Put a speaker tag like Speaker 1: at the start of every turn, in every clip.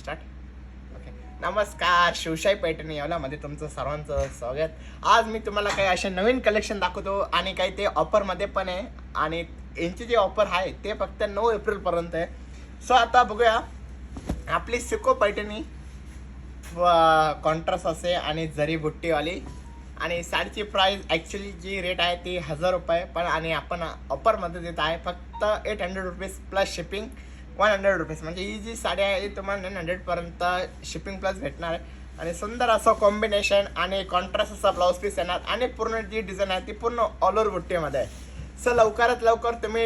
Speaker 1: Start. Okay. नमस्कार, शिवशाही पैठणी यावलामध्ये तुमचं सर्वांचं स्वागत. आज मी तुम्हाला काही असे नवीन कलेक्शन दाखवतो आणि काही ते ऑफरमध्ये पण आहे आणि यांची जी ऑफर आहे ते फक्त 9 एप्रिलपर्यंत आहे. सो आता बघूया आपली सिको पैठणी कॉन्ट्रास्ट असे आणि जरी बुट्टीवाली आणि साडीची प्राईस ॲक्च्युली जी रेट आहे ती 1000 रुपये पण आणि आपण ऑफरमध्ये देत आहे फक्त 800 रुपीज प्लस शिपिंग 100 रुपीज. म्हणजे ही जी साडी आहे ती तुम्हाला 900पर्यंत शिपिंग प्लस भेटणार आहे आणि सुंदर असं कॉम्बिनेशन आणि कॉन्ट्रास्ट असा ब्लाऊज पीस येणार आणि पूर्ण जी डिझाईन आहे ती पूर्ण ऑल ओव्हर बुट्टीमध्ये आहे. सो लवकरात लवकर तुम्ही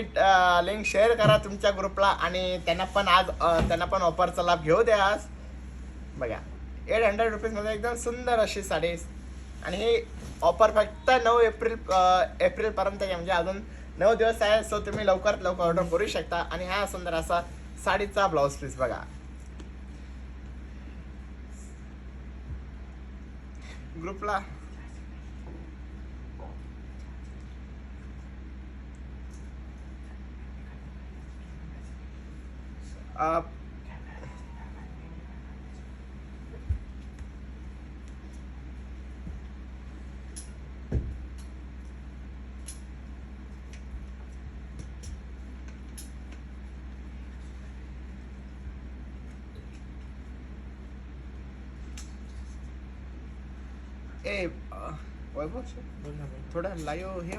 Speaker 1: लिंक शेअर करा तुमच्या ग्रुपला आणि त्यांना पण ऑफरचा लाभ घेऊ द्या. आज बघा 800 रुपीजमध्ये एकदम सुंदर अशी साडी आणि ही ऑफर फक्त 9 एप्रिलपर्यंत आहे. म्हणजे अजून 9 दिवस आहे. सो तुम्ही लवकरात लवकर ऑर्डर करू शकता. आणि हा सुंदर असा साडीचा ब्लाऊज पीस बघा. ग्रुपला वैभव थोडं लाईव्ह हे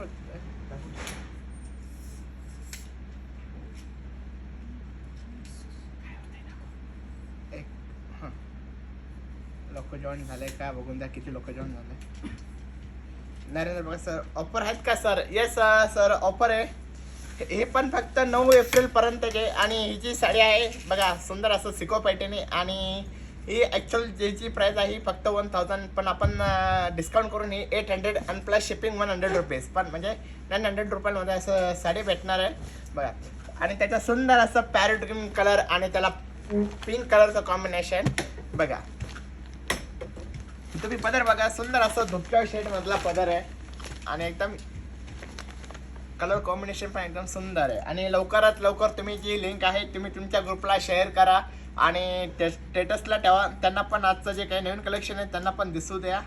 Speaker 1: लोक जॉईन झाले का बघून द्या. किती लोक जॉईन झाले. नरेंद्र बघा सर ऑफर आहेत का सर. येस सर ऑफर आहे. हे पण फक्त 9 एप्रिलपर्यंतचे आणि ही जी साडी आहे बघा सुंदर असं सिको पैठणी आणि ही ॲक्च्युअल ज्याची प्राईस आहे ही फक्त 1000 पण आपण डिस्काउंट करून ही 800 आणि प्लस शिपिंग 100 रुपीज पण म्हणजे 900 रुपयांमध्ये असं साडी भेटणार आहे बघा. आणि त्याचा सुंदर असं पॅरेट ग्रीन कलर आणि त्याला पिंक कलरचं कॉम्बिनेशन बघा. तुम्ही पदर बघा सुंदर असं धुपक्या शेडमधला पदर आहे आणि एकदम कलर कॉम्बिनेशन पण एकदम सुंदर आहे. आणि लवकरात लवकर तुम्ही जी लिंक आहे तुम्ही तुमच्या ग्रुपला शेअर करा आणि स्टेटसला ठेवा. त्यांना पण आजचं जे काही नवीन कलेक्शन आहे त्यांना पण दिसू द्या.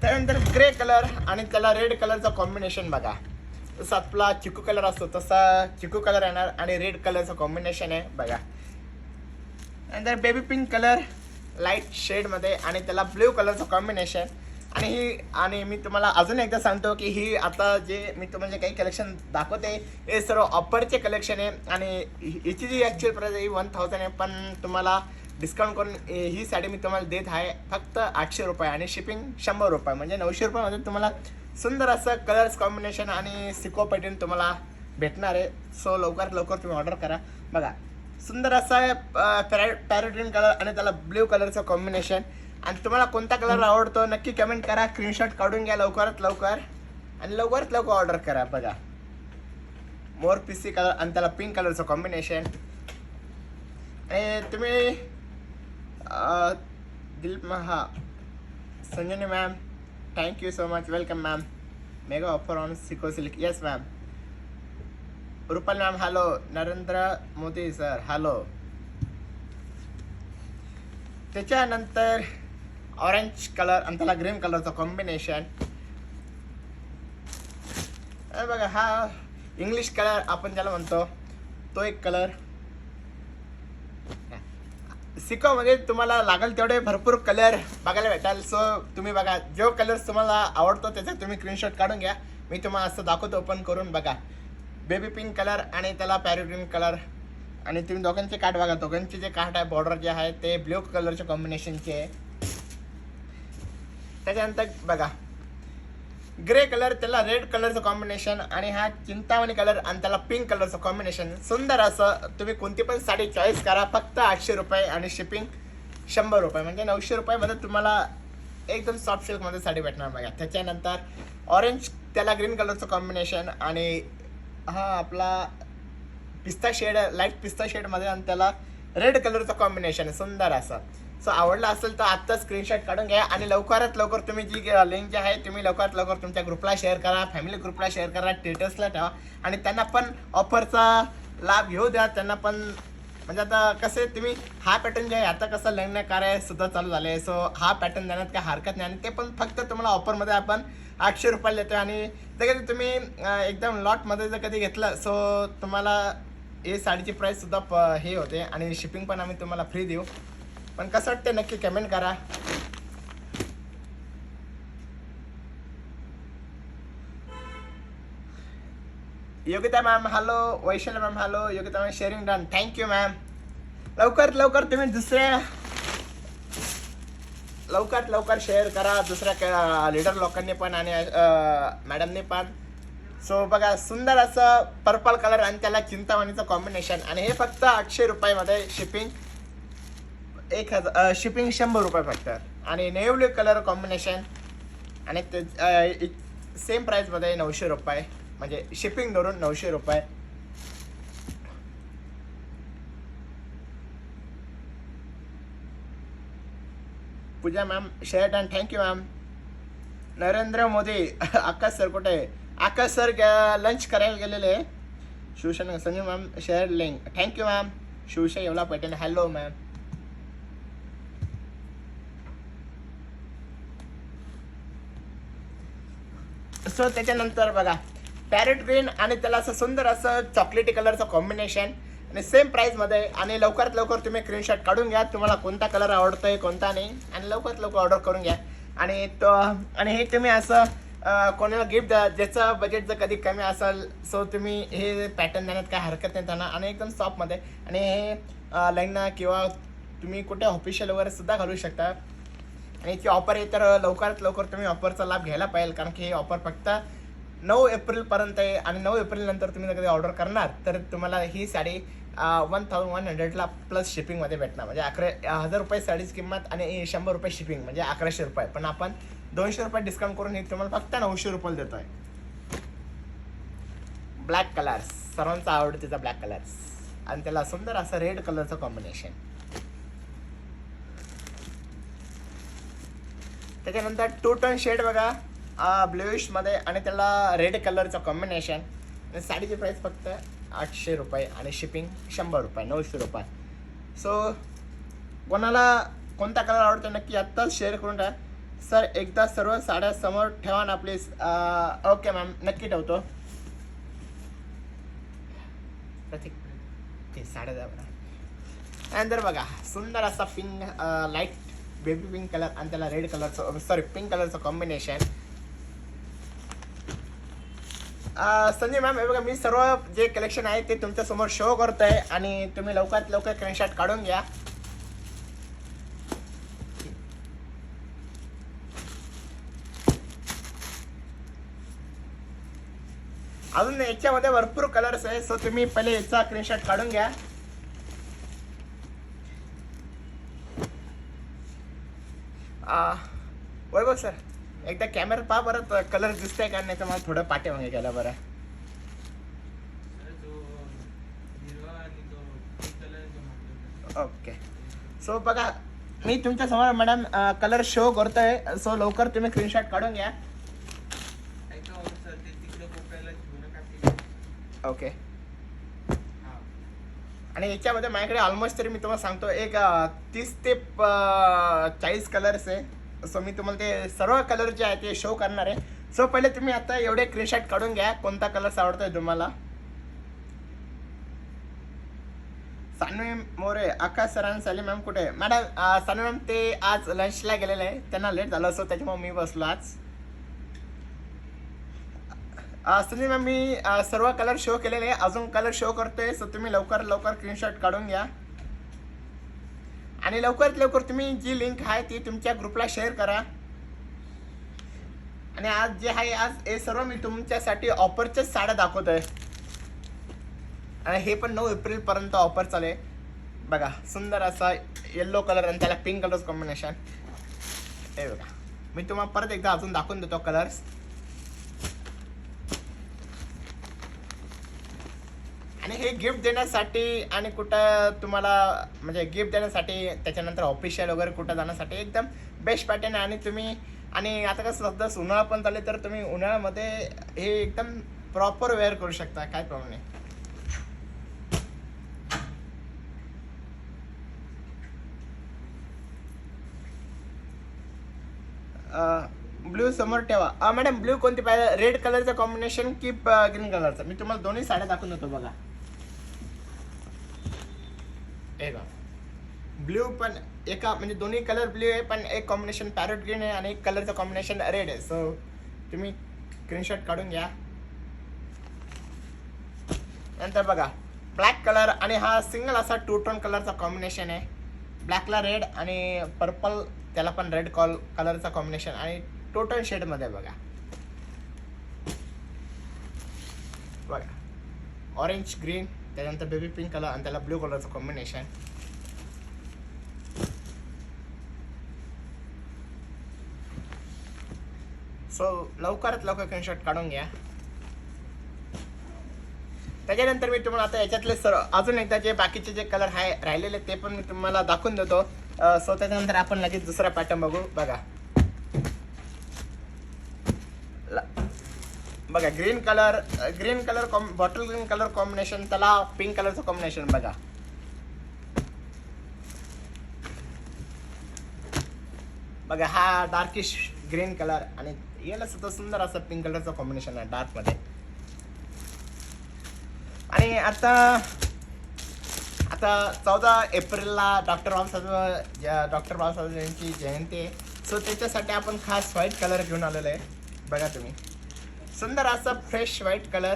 Speaker 1: त्यानंतर ग्रे कलर आणि त्याला रेड कलरचं कॉम्बिनेशन बघा. जसं आपला चिकू कलर असतो तसा चिकू कलर येणार आणि रेड कलरचं कॉम्बिनेशन आहे बघा. नंतर बेबी पिंक कलर लाईट शेडमध्ये आणि त्याला ब्ल्यू कलरचं कॉम्बिनेशन आणि मी तुम्हाला अजून एकदा सांगतो की ही आता जे मी तुम्हाला जे काही कलेक्शन दाखवते हे सर्व ऑफरचे कलेक्शन आहे आणि हिची जी ॲक्च्युअल प्राईस आहे 1000 आहे पण तुम्हाला डिस्काउंट करून ही साडी मी तुम्हाला देत आहे फक्त 800 रुपये आणि शिपिंग 100 रुपये म्हणजे 900 रुपयामध्ये तुम्हाला सुंदर असं कलर्स कॉम्बिनेशन आणि सिको पॅटर्न तुम्हाला भेटणार आहे. सो लवकरात लवकर तुम्ही ऑर्डर करा बघा. सुंदर असा पॅरेट ग्रीन कलर आणि त्याला ब्ल्यू कलरचं कॉम्बिनेशन आणि तुम्हाला कोणता कलर आवडतो नक्की कमेंट करा. स्क्रीनशॉट काढून घ्या लवकरात लवकर आणि लवकरात लवकर ऑर्डर करा बघा. मोर पीसी कलर आणि त्याला पिंक कलरचं कॉम्बिनेशन आणि तुम्ही हा Sanjani ma'am thank you so much welcome ma'am. Mega offer on सिको silk. Yes ma'am. Rupal ma'am hello. Narendra Modi sir hello. त्याच्यानंतर ऑरेंज कलर आणि त्याला ग्रीन कलरचं कॉम्बिनेशन बघा. हा इंग्लिश कलर आपण ज्याला म्हणतो तो एक कलर. सिकोमध्ये तुम्हाला लागेल तेवढे भरपूर कलर बघायला भेटाल. सो तुम्ही बघा जो कलर तुम्हाला आवडतो त्याचा तुम्ही स्क्रीनशॉट काढून घ्या. मी तुम्हाला असं दाखवतो ओपन करून बघा. बेबी पिंक कलर आणि त्याला पॅरेट ग्रीन कलर आणि तुम्ही दोघांचे कार्ड बघा. दोघांचे जे कार्ड आहे बॉर्डर जे आहे ते ब्ल्यू कलरच्या कॉम्बिनेशनचे आहे. त्याच्यानंतर बघा ग्रे कलर त्याला रेड कलरचं कॉम्बिनेशन आणि हा चिंतामणी कलर आणि त्याला पिंक कलरचं कॉम्बिनेशन. सुंदर असं तुम्ही कोणती पण साडी चॉईस करा फक्त 800 रुपये आणि शिपिंग 100 रुपये म्हणजे 900 रुपयामध्ये तुम्हाला एकदम सॉफ्ट सिल्कमध्ये साडी भेटणार बघा. त्याच्यानंतर ऑरेंज त्याला ग्रीन कलरचं कॉम्बिनेशन आणि हा आपला पिस्ता शेड लाईट पिस्ता शेडमध्ये आणि त्याला रेड कलरचं कॉम्बिनेशन सुंदर असं. सो आवडला असेल तर आत्ता स्क्रीनशॉट काढून घ्या आणि लवकरात लवकर तुम्ही जी लिंक जी आहे तुम्ही लवकरात लवकर तुमच्या ग्रुपला शेअर करा, फॅमिली ग्रुपला शेअर करा, स्टेटसला ठेवा आणि त्यांना पण ऑफरचा लाभ घेऊ द्या. त्यांना पण म्हणजे आता कसे तुम्ही हा पॅटर्न जे आहे आता कसं लग्न कार्य सुद्धा चालू झालं आहे. सो हा पॅटर्न देण्यात काही हरकत नाही आणि ते पण फक्त तुम्हाला ऑफरमध्ये आपण 800 रुपयाला देतो. आणि जर कधी तुम्ही एकदम लॉटमध्ये जर कधी घेतलं सो तुम्हाला हे साडीची प्राईससुद्धा हे होते आणि शिपिंग पण आम्ही तुम्हाला फ्री देऊ. पण कसं वाटतं नक्की कमेंट करा. Yogita ma'am hello, Vaishali ma'am hello, Yogita ma'am sharing done, thank you ma'am. लवकरात लवकर तुम्ही लवकरात लवकर शेअर करा दुसऱ्या लीडर लोकांनी पण आणि मॅडमने पण. सो बघा सुंदर असं पर्पल कलर आणि त्याला चिंतामणीचं कॉम्बिनेशन आणि हे फक्त 800 रुपयामध्ये शिपिंग. 1,000 100 रुपये फक्त आणि नेव्ही ब्लू कलर कॉम्बिनेशन आणि ते सेम प्राईसमध्ये 900 रुपये म्हणजे शिपिंग धरून 900 रुपये. Pooja ma'am share done, thank you ma'am. Narendra Modi Akash sir कुठे? आकाश सर लंच करायला गेलेले. Shivsena Sanjay ma'am share link, thank you ma'am. Shivshahi एवढा पॅटर्न हॅलो मॅम. सो त्याच्यानंतर बघा पॅरेट ग्रीन आणि त्याला असं सुंदर असं चॉकलेटी कलरचं कॉम्बिनेशन आणि सेम प्राईसमध्ये. आणि लवकरात लवकर तुम्ही स्क्रीनशॉट काढून घ्या तुम्हाला कोणता कलर आवडतोय कोणता नाही आणि लवकरात लवकर ऑर्डर करून घ्या. आणि हे तुम्ही असं कोणाला गिफ्ट द्या ज्याचं बजेट जर कधी कमी असेल. सो तुम्ही हे पॅटर्न देण्यात काय हरकत नाही त्यांना आणि एकदम सॉफ्टमध्ये. आणि हे लग्न किंवा तुम्ही कुठे ऑफिशियल वगैरे सुद्धा घालू शकता. आणि याची ऑफर आहे तर लवकरात लवकर तुम्ही ऑफरचा लाभ घ्यायला पाहिजे कारण की हे ऑफर फक्त 9 एप्रिलपर्यंत आहे. आणि 9 एप्रिलनंतर तुम्ही जर कधी ऑर्डर करणार तर तुम्हाला ही साडी 1100ला प्लस शिपिंगमध्ये भेटणार. म्हणजे 1000 रुपये साडीची किंमत आणि 100 रुपये शिपिंग म्हणजे 1100 रुपये. पण आपण 200 रुपये डिस्काउंट करून हे तुम्हाला फक्त 900 रुपये देतो आहे. ब्लॅक कलर्स सर्वांचा आवडतीचा ब्लॅक कलर्स आणि त्याला सुंदर असं रेड कलरचं कॉम्बिनेशन. त्याच्यानंतर 2 टोन शेड बघा ब्लूइशमध्ये आणि त्याला रेड कलरचं कॉम्बिनेशन. आणि साडीची प्राईस फक्त 800 रुपये आणि शिपिंग 100 रुपये 900 रुपये. सो कोणाला कोणता कलर आवडतो नक्की आत्ताच शेअर करून टाका. सर एकदा सर्व साड्या समोर ठेवा ना प्लीज. ओके मॅम नक्की ठेवतो. प्रतीक ते साड्या द्या बघा. त्यानंतर बघा सुंदर असा pink light baby pink colour आणि त्याला रेड कलरचं पिंक कलरचं कॉम्बिनेशन. संजय मॅम हे बघा मी सर्व जे कलेक्शन आहे ते तुमच्यासमोर शो करतो आहे आणि तुम्ही लवकरात लवकर स्क्रीनशॉट काढून घ्या. अजून याच्यामध्ये भरपूर कलर्स आहे. सो तुम्ही पहिले याचा स्क्रीनशॉट काढून घ्या. वैभव सर एकदा कॅमेरा पहा बरं कलर दिसतंय का नाही तर मला थोडं पाठीमागे गेला बरं. ओके सो बघा मी तुमच्या समोर मॅडम कलर शो करतोय. सो लवकर तुम्ही स्क्रीनशॉट काढून घ्या. ओके आणि याच्यामध्ये माझ्याकडे ऑलमोस्ट तरी मी तुम्हाला सांगतो एक 30 ते 40 कलर्स आहे. सो मी तुम्हाला ते सर्व कलर जे आहे ते शो करणार आहे. सो पहिले तुम्ही आता एवढे स्क्रीनशॉट काढून घ्या कोणता कलर्स आवडतोय तुम्हाला. सानवी मोरे आकाश सरांनी साली मॅम कुठे? मॅडम सानवी मॅम ते आज लंचला गेलेले आहे त्यांना लेट झालं असं त्याच्यामुळे मी बसलो आज. संजय मॅम मी सर्व कलर शो केलेले आहे अजून कलर शो करतोय. सो तुम्ही लवकर लवकर स्क्रीनशॉट काढून घ्या आणि लवकरात लवकर तुम्ही जी लिंक आहे ती तुमच्या ग्रुपला शेअर करा. आणि आज जे आहे आज हे सर्व मी तुमच्यासाठी ऑफरच्याच साड्या दाखवतोय आणि हे पण 9 एप्रिलपर्यंत ऑफर चालू आहे. बघा सुंदर असा येल्लो कलर आणि त्याला पिंक कलर कॉम्बिनेशन. हे बघा मी तुम्हाला परत एकदा अजून दाखवून देतो कलर्स. आणि हे गिफ्ट देण्यासाठी आणि कुठं तुम्हाला म्हणजे गिफ्ट देण्यासाठी त्याच्यानंतर ऑफिशियल वगैरे कुठं जाण्यासाठी एकदम बेस्ट पॅटर्न आहे. आणि तुम्ही आणि आता कसं सध्या उन्हाळा पण चालले तर तुम्ही उन्हाळ्यामध्ये हे एकदम प्रॉपर वेअर करू शकता, काय प्रॉब्लेम नाही. ब्ल्यू समोर ठेवा. मॅडम ब्ल्यू कोणती पाहिजे, रेड कलरचं कॉम्बिनेशन की ग्रीन कलरचं? मी तुम्हाला दोन्ही साड्या दाखवून देतो बघा. हे बघा ब्ल्यू पण एका म्हणजे दोन्ही कलर ब्ल्यू आहे, पण एक कॉम्बिनेशन पॅरोट ग्रीन आहे आणि एक कलरचं कॉम्बिनेशन रेड आहे. सो तुम्ही स्क्रीनशॉट काढून घ्या. नंतर बघा ब्लॅक कलर आणि हा सिंगल असा टू टोन कलरचा कॉम्बिनेशन आहे. ब्लॅकला रेड आणि पर्पल त्याला पण रेड कलरचा कॉम्बिनेशन आणि टोटल शेडमध्ये बघा. बघा ऑरेंज ग्रीन त्याच्यानंतर बेबी पिंक कलर आणि त्याला ब्ल्यू कलरचं कॉम्बिनेशन. सो लवकरात लवकर स्क्रीनशॉट काढून घ्या. त्याच्यानंतर मी तुम्हाला आता याच्यातले अजून एकदा जे बाकीचे जे कलर आहे राहिलेले ते पण मी तुम्हाला दाखवून देतो. सो त्याच्यानंतर आपण लगेच दुसरा पॅटर्न बघू. बघा बघा green colour bottle green colour combination, त्याला पिंक कलरचं कॉम्बिनेशन बघा. बघा हा डार्किश ग्रीन कलर आणि याला सुद्धा सुंदर असं पिंक कलरचं कॉम्बिनेशन आहे डार्क मध्ये. आणि आता 14 एप्रिलला डॉक्टर बाबासाहेब यांची जयंती आहे. सो त्याच्यासाठी आपण खास व्हाईट कलर घेऊन आलेलो आहे. बघा तुम्ही सुंदर असा फ्रेश व्हाईट कलर.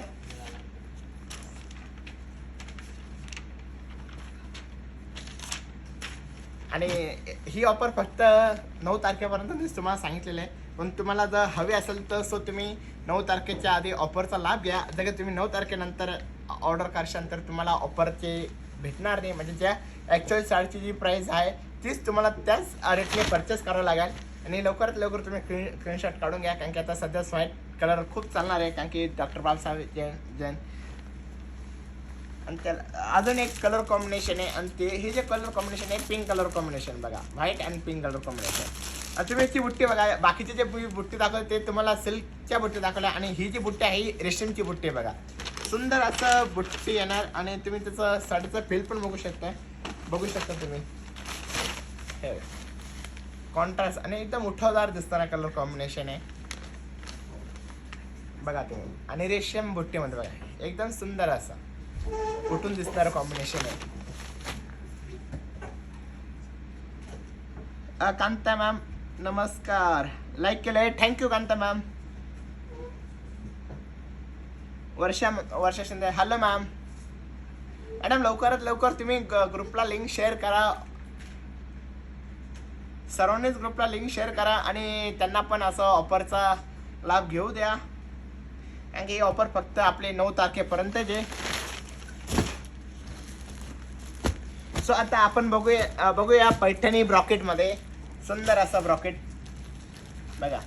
Speaker 1: आणि ही ऑफर फक्त 9 तारखेपर्यंत मी तुम्हाला सांगितलेलं आहे. पण तुम्हाला जर हवे असेल तर सो तुम्ही 9 तारखेच्या आधी ऑफरचा लाभ घ्या. जर तुम्ही 9 तारखेनंतर ऑर्डर करशाल तर तुम्हाला ऑफरचे भेटणार नाही. म्हणजे ज्या ॲक्च्युअल साडीची जी प्राईस आहे तीच तुम्हाला त्याच रेटने परचेस करावं लागेल. आणि लवकरात लवकर तुम्ही स्क्रीनशॉट काढून घ्या, कारण की आता सध्या व्हाईट कलर खूप चालणार आहे, कारण की डॉक्टर बाबासाहेब जयंती. आणि त्याला अजून एक कलर कॉम्बिनेशन आहे आणि ते हे जे कलर कॉम्बिनेशन आहे पिंक कलर कॉम्बिनेशन बघा. White and pink colour combination. तुम्ही याची बुट्टी बघा. बाकीचे जे बुट्टी दाखवले ते तुम्हाला सिल्कच्या बुट्टी दाखवल्या आणि ही जी बुट्टी आहे ही रेशीमची बुट्टी बघा. सुंदर असं बुट्टी येणार आणि तुम्ही त्याचं साडीचं फील पण बघू शकता तुम्ही. हे कॉन्ट्रास्ट आणि एकदम उठावदार दिसताना कलर कॉम्बिनेशन आहे बघा तुम्ही. आणि रेशीम बुट्टीमध्ये बघा एकदम सुंदर असं उठून दिसणारं कॉम्बिनेशन आहे. कांता मॅम नमस्कार, लाईक केलंय, थँक्यू कांता मॅम. वर्षा शिंदे हॅलो मॅम. मॅडम लवकरात लवकर तुम्ही ग्रुपला लिंक शेअर करा, सर्वांनीच ग्रुपला लिंक शेअर करा आणि त्यांना पण असं ऑफरचा लाभ घेऊ द्या, कारण की ही ऑफर फक्त आपले 9 तारखेपर्यंत आहे. सो आता आपण बघूया पैठणी ब्रॉकेटमध्ये. सुंदर असं ब्रॉकेट बघा,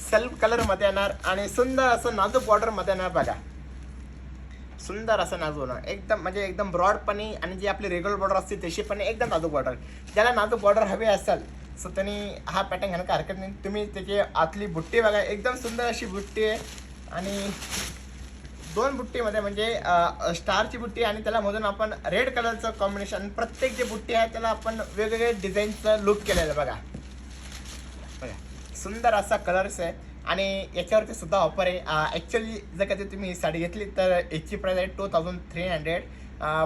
Speaker 1: सेल्फ कलरमध्ये येणार आणि सुंदर असं नाजूक बॉर्डरमध्ये येणार बघा. सुंदर असं नाजूक होणार एकदम, म्हणजे एकदम ब्रॉडपणी आणि जी आपली रेग्युलर बॉर्डर असते तशी पण एकदम नाजूक बॉर्डर. ज्याला नाजूक बॉर्डर हवे असेल सो त्यांनी हा पॅटर्न घेण्याची हरकत नाही. तुम्ही त्याची आतली बुट्टी बघा, एकदम सुंदर अशी बुट्टी आहे आणि 2 बुट्टीमध्ये म्हणजे स्टारची बुट्टी आणि त्याला मधून आपण रेड कलरचं कॉम्बिनेशन. प्रत्येक जे बुट्टी आहे त्याला आपण वेगवेगळे डिझाईनचं लुक केलेलं बघा. सुंदर असा कलर्स आहे आणि याच्यावरती सुद्धा ऑफर आहे. ॲक्च्युअली जर कधी तुम्ही ही साडी घेतली तर याची प्राईस आहे 2300,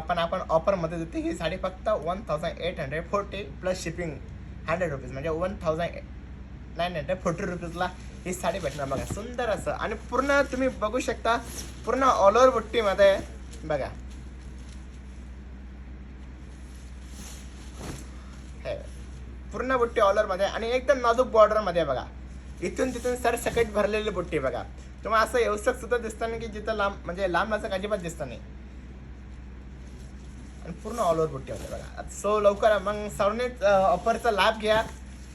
Speaker 1: पण आपण ऑफरमध्ये देते ही साडी फक्त 1840 प्लस शिपिंग 100 रुपीज, म्हणजे 1940 रुपीजला ही साडी भेटणार बघा. सुंदर असं आणि पूर्ण तुम्ही बघू शकता पूर्ण ऑल ओव्हर बुट्टीमध्ये बघा. हे पूर्ण बुट्टी ऑल ओव्हरमध्ये आणि एकदम नाजूक बॉर्डरमध्ये बघा. इथून तिथून सरसकट भरलेली बुट्टी बघा. तुम्हाला असं व्यवस्थित सुद्धा दिसतं नाही की जिथं लांब, म्हणजे लांब असं अजिबात दिसतं नाही. आणि पूर्ण ऑल ओव्हर बुट्टी होते बघा. सो लवकर मग सर्वांनीच ऑफरचा लाभ घ्या.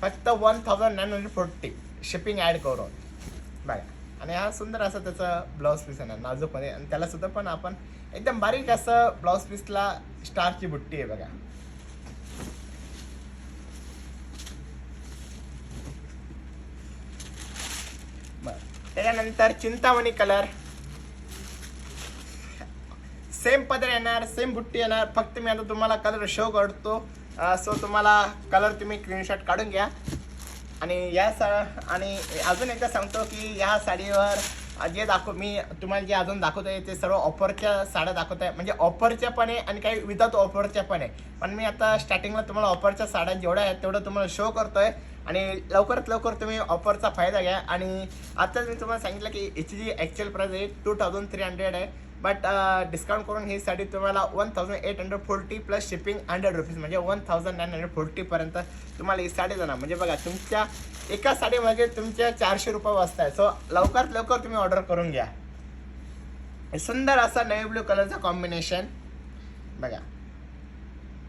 Speaker 1: फक्त 1940 शिपिंग ॲड करून बघा. आणि हा सुंदर असा त्याचा ब्लाऊज पीस आहे नाजूकमध्ये आणि त्याला सुद्धा पण आपण एकदम बारीक असं ब्लाऊज पीसला स्टारची बुट्टी आहे बघा. त्याच्यानंतर चिंतामणी कलर, सेम पदर येणार, सेम बुट्टी येणार. फक्त मी आता तुम्हाला कलर शो करतो. सो तुम्हाला कलर तुम्ही स्क्रीनशॉट काढून घ्या. आणि आणि अजून एकदा सांगतो की ह्या साडीवर जे मी तुम्हाला जे अजून दाखवत आहे ते सर्व ऑफरच्या साड्या दाखवत आहे. म्हणजे ऑफरच्या पण आहे आणि काही विदाउट ऑफरच्या पण आहे. पण मी आता स्टार्टिंगला तुम्हाला ऑफरच्या साड्या जेवढ्या आहेत तेवढं तुम्हाला शो करतोय. आणि लवकरात लवकर तुम्ही ऑफरचा फायदा घ्या. आणि आताच मी तुम्हाला सांगितलं की याची जी ॲक्च्युअल प्राईस आहे 2300 आहे. बट डिस्काउंट करून ही साडी तुम्हाला 1840 प्लस शिपिंग 100 रुपीज म्हणजे 1940 पर्यंत तुम्हाला ही साडी जाणार. म्हणजे बघा तुमच्या एका साडीमध्ये तुमच्या 400 रुपये वाचत आहे. सो लवकरात लवकर तुम्ही ऑर्डर करून घ्या. सुंदर असा नेव्ही ब्लू कलरचा कॉम्बिनेशन बघा.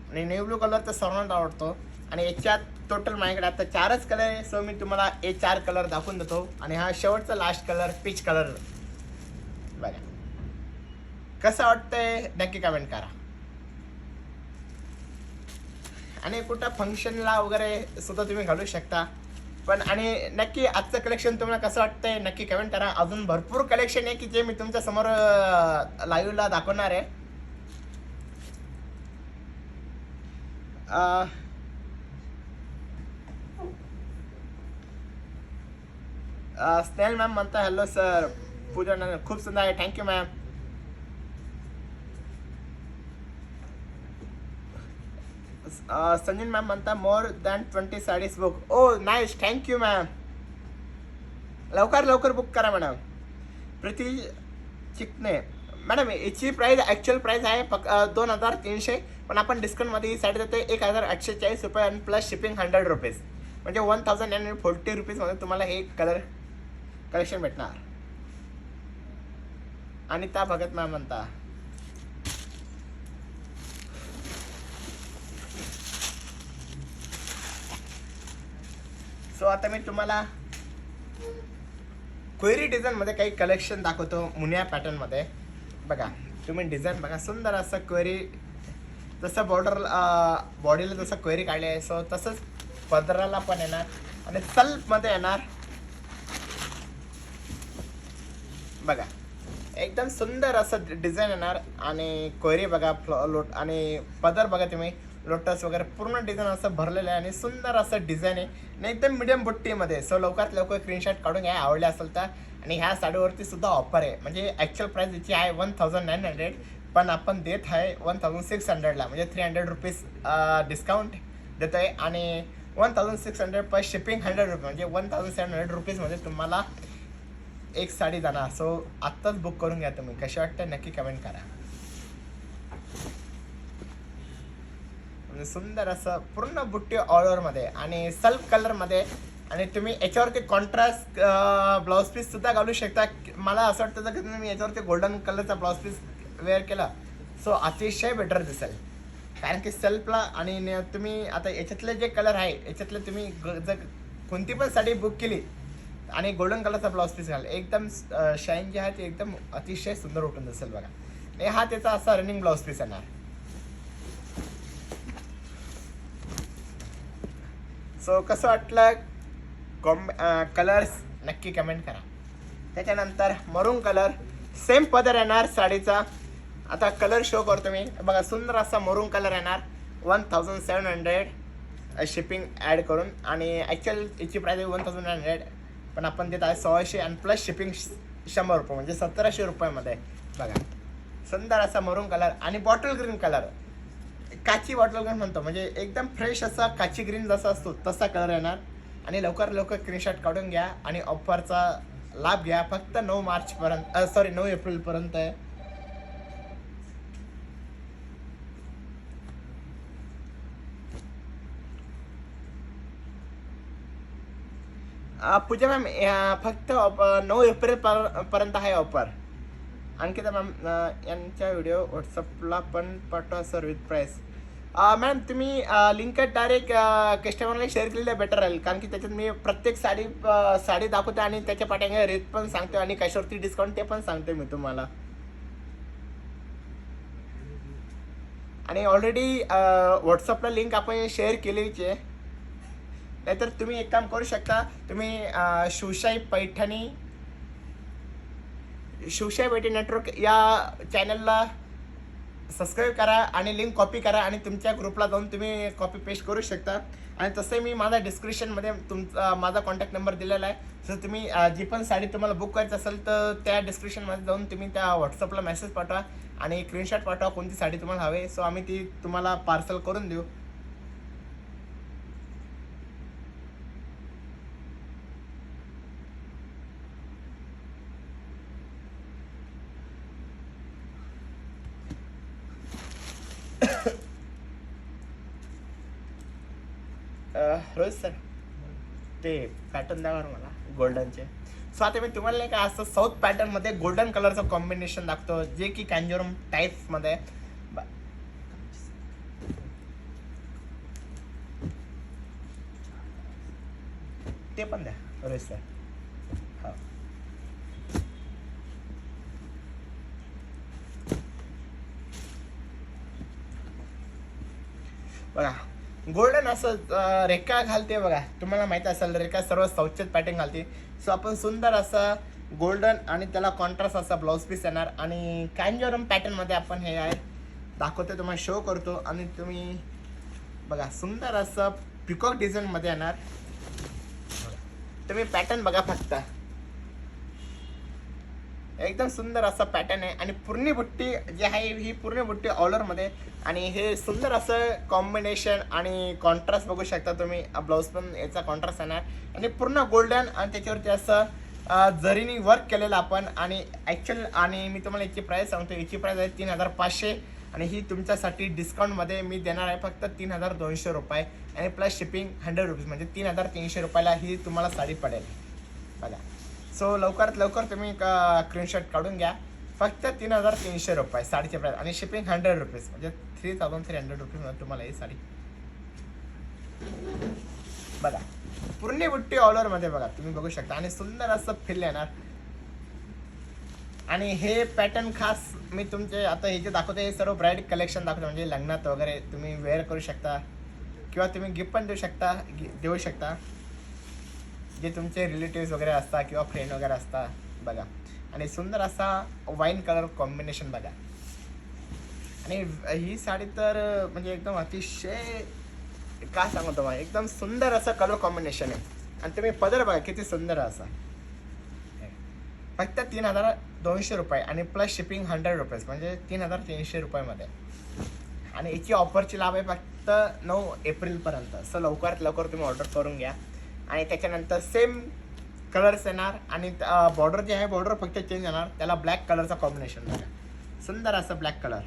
Speaker 1: आणि नेव्ही ब्लू कलर तर सर्वांना आवडतो. आणि याच्यात टोटल माझ्याकडे आता 4च कलर आहे. सो मी तुम्हाला हे 4 कलर दाखवून देतो. आणि हा शेवटचा लास्ट कलर पीच कलर बघा. कसं वाटतंय नक्की कमेंट करा. आणि कुठं फंक्शनला वगैरे सुद्धा तुम्ही घालू शकता. पण आणि नक्की आजचं कलेक्शन तुम्हाला कसं वाटतंय नक्की कमेंट करा. अजून भरपूर कलेक्शन आहे की जे मी तुमच्या समोर लाईव्हला दाखवणार आहे. स्नेहल मॅम म्हणता हॅलो सर. पूजा खूप सुंदर आहे. Thank you ma'am. संजय मॅम म्हणता more than 20 saris book. Oh nice, thank you ma'am. लवकर बुक करा मॅडम. प्रीती चिकणे मॅडम याची प्राईस ॲक्च्युअल प्राईस आहे 2300. पण आपण डिस्काउंटमध्ये ही साडी देते 1840 रुपये आणि प्लस शिपिंग 100 रुपीज म्हणजे 1940 रुपीजमध्ये तुम्हाला हे कलेक्शन भेटणार. अनिता भगत मॅम म्हणता सो आता मी तुम्हाला क्वेरी डिझाईनमध्ये काही कलेक्शन दाखवतो. मुनिया पॅटर्नमध्ये बघा. तुम्ही डिझाईन बघा. सुंदर असं क्वेरी जसं बॉडीला जसं क्वेरी काढली आहे सो तसंच पदराला पण येणार. आणि सल्फमध्ये येणार बघा. एकदम सुंदर असं डिझाईन येणार. आणि क्वेरी बघा, लोट आणि पदर बघा तुम्ही, लोटस वगैरे पूर्ण डिझाईन असं भरलेलं आहे. आणि सुंदर असं डिझाईन आहे आणि एकदम मिडियम बुट्टीमध्ये. सो लवकरात लवकर स्क्रीनशॉट काढून घ्या आवडले असेल तर. आणि ह्या साडीवरती सुद्धा ऑफर आहे. म्हणजे ॲक्च्युअल प्राईस याची आहे 1900 पण आपण देत आहे 1600ला म्हणजे 300 रुपीज डिस्काउंट देतो आहे. आणि 1600 प्लस शिपिंग 100 रुपये म्हणजे 1700 रुपीजमध्ये तुम्हाला एक साडी जाणार. सो आत्ताच बुक करून घ्या तुम्ही. कशी वाटतं नक्की कमेंट करा. सुंदर असं पूर्ण बुट्टी ऑल ओव्हरमध्ये आणि सल्फ कलरमध्ये. आणि तुम्ही याच्यावरती कॉन्ट्रास्ट ब्लाऊज पीस सुद्धा घालू शकता. मला असं वाटतं की तुम्ही याच्यावरती गोल्डन कलरचा ब्लाऊज पीस वेअर केला सो अतिशय बेटर दिसेल. कारण की सेल्फला आणि तुम्ही आता याच्यातले जे कलर आहे याच्यातले तुम्ही जर कोणती पण साडी बुक केली आणि गोल्डन कलरचा ब्लाऊज पीस घाल एकदम शाईन जे आहे ते एकदम अतिशय सुंदर उठून दिसेल बघा. आणि हा त्याचा असा रनिंग ब्लाऊज पीस येणार. सो कसं वाटलं कलर्स नक्की कमेंट करा. त्याच्यानंतर मरून कलर सेम पदर येणार साडीचा. आता कलर शो करतो मी बघा. सुंदर असा मरून कलर येणार 1700 शिपिंग ॲड करून. आणि ॲक्च्युअल याची प्राईस आहे 1900 पण आपण देत आहे 600 आणि प्लस शिपिंग 100 रुपये म्हणजे 1700 रुपयामध्ये बघा. सुंदर असा मरून कलर आणि बॉटल ग्रीन कलर, काची बॉटल ग्रीन म्हणतो म्हणजे एकदम फ्रेश असा काची ग्रीन जसा असतो तसा कलर येणार. आणि लवकर स्क्रीनशॉट काढून घ्या आणि ऑफरचा लाभ घ्या. फक्त 9 मार्चपर्यंत 9 एप्रिलपर्यंत आहे. पूजा मॅम फक्त 9 एप्रिल पर्यंत आहे ऑफर. अंकिता मॅम यांच्या व्हिडिओ व्हॉट्सअपला पण पाठवा सर विथ प्राईस. मॅम तुम्ही लिंक डायरेक्ट कस्टमरला शेअर केलेलं बेटर राहील. कारण की त्याच्यात मी प्रत्येक साडी दाखवते आणि त्याच्या पाठीमागे रेट पण सांगतो आणि कशावरती डिस्काउंट ते पण सांगते मी तुम्हाला. आणि ऑलरेडी व्हॉट्सअपला लिंक आपण शेअर केलेलीच आहे. नाहीतर तुम्ही एक काम करू शकता, तुम्ही शिवशाही पैठणी नेटवर्क या चॅनलला सबस्क्राईब करा आणि लिंक कॉपी करा आणि तुमच्या ग्रुपला जाऊन तुम्ही कॉपी पेस्ट करू शकता. आणि तसं मी माझा डिस्क्रिप्शनमध्ये माझा कॉन्टॅक्ट नंबर दिलेला आहे. जर तुम्ही जी पण साडी तुम्हाला बुक करायची असेल तर त्या डिस्क्रिप्शनमध्ये जाऊन तुम्ही त्या व्हॉट्सअपला मेसेज पाठवा आणि स्क्रीनशॉट पाठवा कोणती साडी तुम्हाला हवी. सो आम्ही ती तुम्हाला पार्सल करून देऊ. रोहित सर, ते पॅटर्न द्यावर मला गोल्डनचे. सो आता मी तुम्हाला नाही का असं साऊथ पॅटर्नमध्ये गोल्डन कलरचं कॉम्बिनेशन दाखवतो, जे की कॅन्जोरम टाईप्समध्ये. ते पण द्या रोहित सर. हा, बघा गोल्डन असं रेखा घालते बघा. तुम्हाला माहिती असेल रेखा सर्व साऊथचेच पॅटर्न घालते. सो आपण सुंदर असं गोल्डन आणि त्याला कॉन्ट्रास्ट असा ब्लाऊज पीस येणार आणि कॅन्जोरम पॅटर्नमध्ये आपण हे आहे दाखवतो, तुम्हाला शो करतो. आणि तुम्ही बघा सुंदर असं पिकॉक डिझाईनमध्ये येणार. तुम्ही पॅटर्न बघा फक्त, एकदम सुंदर असा पॅटर्न आहे. आणि पूर्ण बुट्टी जी आहे ही पूर्ण बुट्टी ऑलरमध्ये. आणि हे सुंदर असं कॉम्बिनेशन आणि कॉन्ट्रास्ट बघू शकता तुम्ही. ब्लाऊज पण याचा कॉन्ट्रास्ट येणार आणि पूर्ण गोल्डन आणि त्याच्यावरती असं जरीनी वर्क केलेलं आपण. आणि ॲक्च्युअल आणि मी तुम्हाला याची प्राईस सांगतो. याची प्राईस आहे 3500 आणि ही तुमच्यासाठी डिस्काउंटमध्ये मी देणार आहे फक्त 3200 रुपये आणि प्लस शिपिंग 100 रुपीज, म्हणजे 3300 रुपयाला ही तुम्हाला साडी पडेल बघा. सो लवकरात लवकर तुम्ही स्क्रीनशॉट काढून घ्या. फक्त 3300 रुपये साडीचे प्राईस आणि शिपिंग 100 रुपीज, म्हणजे 3300 रुपीजमध्ये तुम्हाला ही साडी बघा. पूर्ण बुट्टी ऑलरमध्ये बघा तुम्ही बघू शकता आणि सुंदर असं फील येणार. आणि हे पॅटर्न खास मी तुमचे आता हे जे दाखवते हे सर्व ब्राईड कलेक्शन दाखवतो, म्हणजे लग्नात वगैरे तुम्ही वेअर करू शकता किंवा तुम्ही गिफ्ट पण देऊ शकता जे तुमचे रिलेटिव्स वगैरे असतात किंवा फ्रेंड वगैरे असतात बघा. आणि सुंदर असा वाईन कलर कॉम्बिनेशन बघा. आणि ही साडी तर म्हणजे एकदम अतिशय काय सांगू तुम्हाला, एकदम सुंदर असं कलर कॉम्बिनेशन आहे. आणि तुम्ही पदर बघा किती सुंदर असा. फक्त 3200 रुपये आणि प्लस शिपिंग 100 रुपीज, म्हणजे 3300 रुपयामध्ये. आणि याची ऑफरची लाभ आहे फक्त 9 एप्रिलपर्यंत. सो लवकरात लवकर तुम्ही ऑर्डर करून घ्या. आणि त्याच्यानंतर सेम कलर्स येणार आणि बॉर्डर जे आहे बॉर्डर फक्त चेंज येणार. त्याला ब्लॅक कलरचा कॉम्बिनेशन बघा, सुंदर असं ब्लॅक कलर.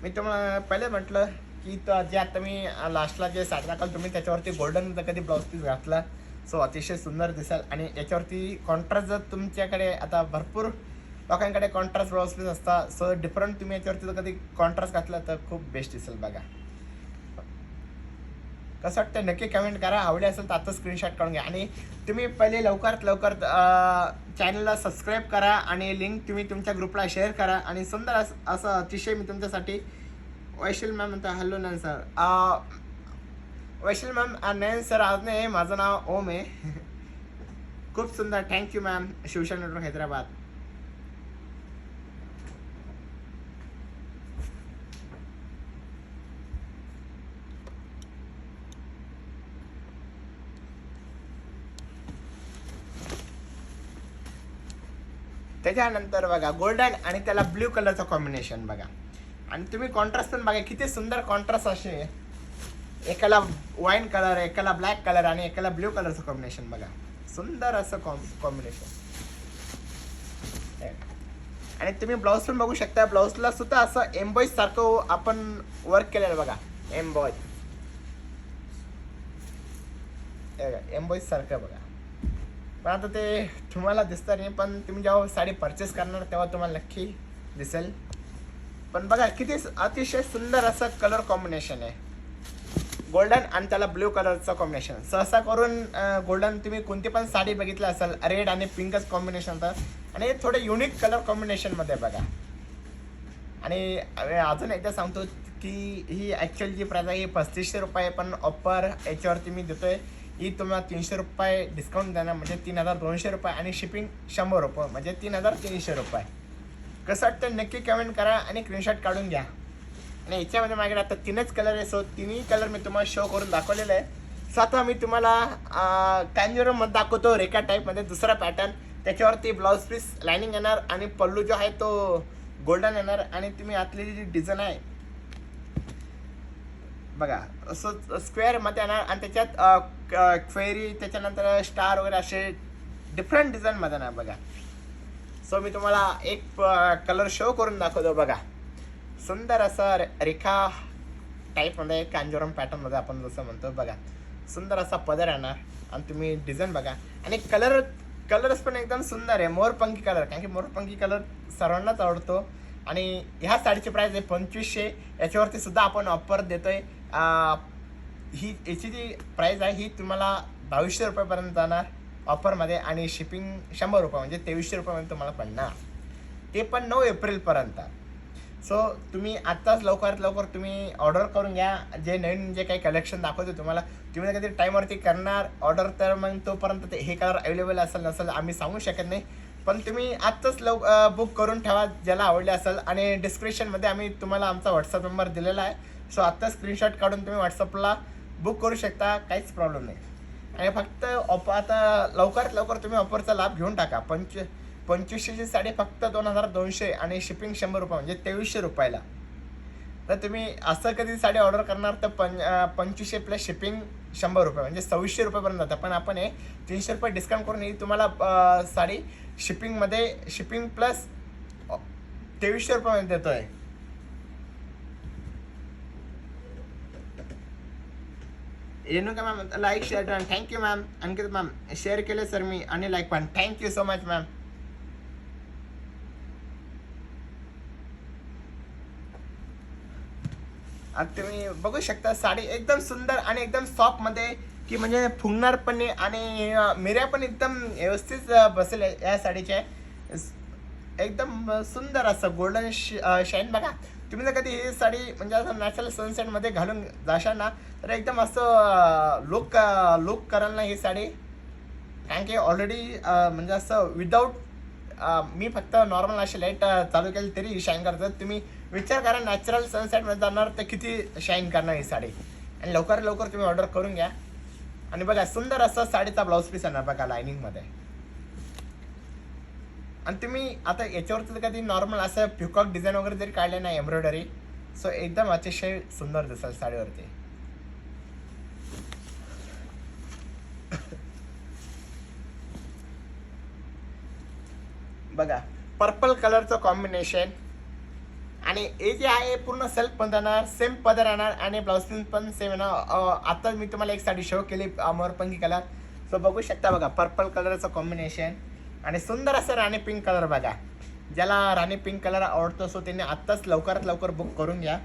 Speaker 1: मी तुम्हाला पहिले म्हटलं की जे आता मी लास्टला जे साडी दाखल तुम्ही त्याच्यावरती गोल्डन कधी ब्लाऊज पीस घातला सो अतिशय सुंदर दिसेल. आणि याच्यावरती कॉन्ट्रास्ट जर तुमच्याकडे आता भरपूर लोकांकडे कॉन्ट्रास्ट ब्लाऊज पीस असतात, सो डिफरंट तुम्ही याच्यावरती जर कधी कॉन्ट्रास्ट घातला तर खूप बेस्ट दिसेल बघा. कसं वाटतं नक्की कमेंट करा. आवडले असेल तर आता स्क्रीनशॉट काढून घ्या. आणि तुम्ही पहिले लवकरात लवकर चॅनलला सबस्क्राईब करा आणि लिंक तुम्ही तुमच्या ग्रुपला शेअर करा. आणि सुंदर असं अतिशय मी तुमच्यासाठी वैशाली मॅम म्हणता हॅलो नयन सर. वैशाली मॅम नयन सर आज नाही, माझं नाव ओम आहे. खूप सुंदर, thank you ma'am. Shivshahi network Hyderabad. त्याच्यानंतर बघा गोल्डन आणि त्याला ब्ल्यू कलरचं कॉम्बिनेशन बघा. आणि तुम्ही कॉन्ट्रास्ट पण बघा किती सुंदर कॉन्ट्रास्ट असे. एकाला वाईन कलर, एकाला ब्लॅक कलर आणि एकाला ब्ल्यू कलरचं कॉम्बिनेशन बघा. सुंदर असं कॉम्बिनेशन. आणि तुम्ही ब्लाऊज पण बघू शकता. ब्लाऊजला सुद्धा असं एम्बॉईज सारखं आपण वर्क केलेलं बघा. एम्बॉईज सारखं बघा. पण आता ते तुम्हाला दिसतं नाही, पण तुम्ही जेव्हा साडी परचेस करणार तेव्हा तुम्हाला नक्की दिसेल. पण बघा किती अतिशय सुंदर असं कलर कॉम्बिनेशन आहे. गोल्डन आणि त्याला ब्ल्यू कलरचं कॉम्बिनेशन. सहसा करून गोल्डन तुम्ही कोणती पण साडी बघितलं असेल रेड आणि पिंकच कॉम्बिनेशन होतं. आणि थोडं युनिक कलर कॉम्बिनेशनमध्ये बघा. आणि अजून एकदा सांगतो की ही ॲक्च्युअल जी प्राईस आहे ही 3500 रुपये, पण ऑफर याच्यावरती मी देतोय ही तुम्हाला 300 रुपये डिस्काउंट देणार, म्हणजे 3200 रुपये आणि शिपिंग 100 रुपये, म्हणजे 3300 रुपये. कसं वाटतं नक्की कमेंट करा आणि स्क्रीनशॉट काढून घ्या. आणि याच्यामध्ये माझ्याकडे आता 3च कलर आहे, सो तिन्ही कलर मी तुम्हाला शो करून दाखवलेलं आहे. सो आता मी तुम्हाला कॅन्झोरमध्ये दाखवतो रेखा टाईपमध्ये दुसरा पॅटर्न. त्याच्यावरती ब्लाऊज पीस लाईनिंग येणार आणि पल्लू जो आहे तो गोल्डन येणार. आणि तुम्ही आतली जी डिझाईन आहे बघा असं स्क्वेअरमध्ये येणार आणि त्याच्यात क्वेरी, त्याच्यानंतर स्टार वगैरे असे डिफरंट डिझाईनमध्ये येणार बघा. सो मी तुम्हाला एक कलर शो करून दाखवतो बघा. सुंदर असा रेखा टाईपमध्ये कांजोरम पॅटर्नमध्ये आपण जसं म्हणतो बघा. सुंदर असा पदर येणार आणि तुम्ही डिझाईन बघा. आणि कलर्स पण एकदम सुंदर आहे, मोरपंखी कलर, कारण की मोरपंखी कलर सर्वांनाच आवडतो. आणि ह्या साडीची प्राईस आहे 2500. याच्यावरती सुद्धा आपण ऑफर देतोय. ही याची जी प्राईस आहे ही तुम्हाला 2200 रुपयेपर्यंत जाणार ऑफरमध्ये आणि शिपिंग 100 रुपये, म्हणजे 2300 रुपयामध्ये तुम्हाला पडणार, ते पण 9 एप्रिलपर्यंत. सो तुम्ही आत्ताच लवकरात लवकर तुम्ही ऑर्डर करून घ्या. जे नवीन जे काही कलेक्शन दाखवतो तुम्हाला, तुम्ही कधी टाईमवरती करणार ऑर्डर तर मग तोपर्यंत हे कलर अवेलेबल असेल नसेल आम्ही सांगू शकत नाही. पण तुम्ही आत्ताच बुक करून ठेवा ज्याला आवडले असेल. आणि डिस्क्रिप्शनमध्ये आम्ही तुम्हाला आमचा व्हॉट्सअप नंबर दिलेला आहे. सो आत्ता स्क्रीनशॉट काढून तुम्ही व्हॉट्सअपला बुक करू शकता, काहीच प्रॉब्लेम नाही. आणि फक्त आता लवकरात लवकर तुम्ही ऑफरचा लाभ घेऊन टाका. 2500ची साडी फक्त 2200 आणि शिपिंग 100 रुपये, म्हणजे 2300 रुपयाला. तर तुम्ही असं कधी साडी ऑर्डर करणार तर 2500 प्लस शिपिंग 100 रुपये, म्हणजे 2600 रुपयेपर्यंत जातं. पण आपण हे 300 रुपये डिस्काउंट करून ही तुम्हाला साडी शिपिंग प्लस 2300 रुपयामध्ये देतो आहे. Renuka ma'am like share thank you ma'am. Ankit ma'am share केले सर मी आणि लाईक पण, थँक्यू सो मच मॅम. आता तुम्ही बघू शकता साडी एकदम सुंदर आणि एकदम सॉफ्टमध्ये, की म्हणजे फुगणार पण नाही आणि मिऱ्या पण एकदम व्यवस्थित बसेल या साडीच्या. एकदम सुंदर असं गोल्डन शाईन बघा. तुम्ही जर कधी ही साडी म्हणजे असं नॅचरल सनसेटमध्ये घालून जाशाल ना तर एकदम असं लुक कराल ना ही साडी. कारण की ऑलरेडी म्हणजे असं विदाऊट मी फक्त नॉर्मल अशी लाईट चालू केली तरी शाईन करतात. तुम्ही विचार करा नॅचरल सनसेटमध्ये जाणार तर किती शाईन करणार ही साडी. आणि लवकर तुम्ही ऑर्डर करून घ्या. आणि बघा सुंदर असं साडीचा ब्लाऊज पीस येणार बघा लाईनिंगमध्ये. आणि तुम्ही आता याच्यावरती कधी नॉर्मल असं पिकॉक डिझाईन वगैरे जरी काढले नाही एम्ब्रॉयडरी, सो एकदम अतिशय सुंदर दिसेल साडीवरती. बघा पर्पल कलरचं कॉम्बिनेशन. आणि हे जे आहे पूर्ण सेल्फ पण येणार, सेम पदर येणार आणि ब्लाऊज पीस पण सेम येणार. आता मी तुम्हाला एक साडी शो केली मोरपंखी कलर, सो बघू शकता बघा पर्पल कलरचं कॉम्बिनेशन. आणि सुंदर असं राणी पिंक कलर बघा. ज्याला राणी पिंक कलर आवडतो सो त्यांनी आत्ताच लवकरात लवकर बुक करून घ्या.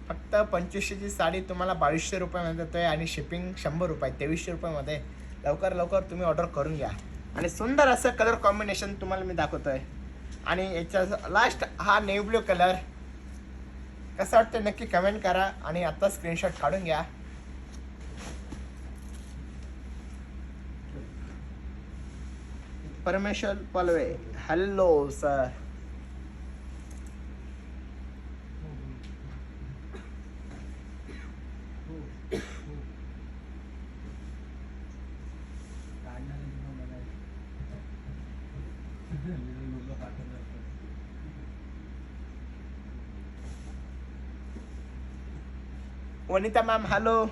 Speaker 1: फक्त 2500ची साडी तुम्हाला 2200 रुपयामध्ये देतोय आणि शिपिंग 100 रुपये, 2300 रुपयामध्ये. लवकर तुम्ही ऑर्डर करून घ्या. आणि सुंदर असं कलर कॉम्बिनेशन तुम्हाला मी दाखवतोय. आणि याच्या लास्ट हा नेव्ही ब्ल्यू कलर कसं वाटतं नक्की कमेंट करा आणि आत्ता स्क्रीनशॉट काढून घ्या. Parameshwar Palve hello sir. Vanita ma'am hello.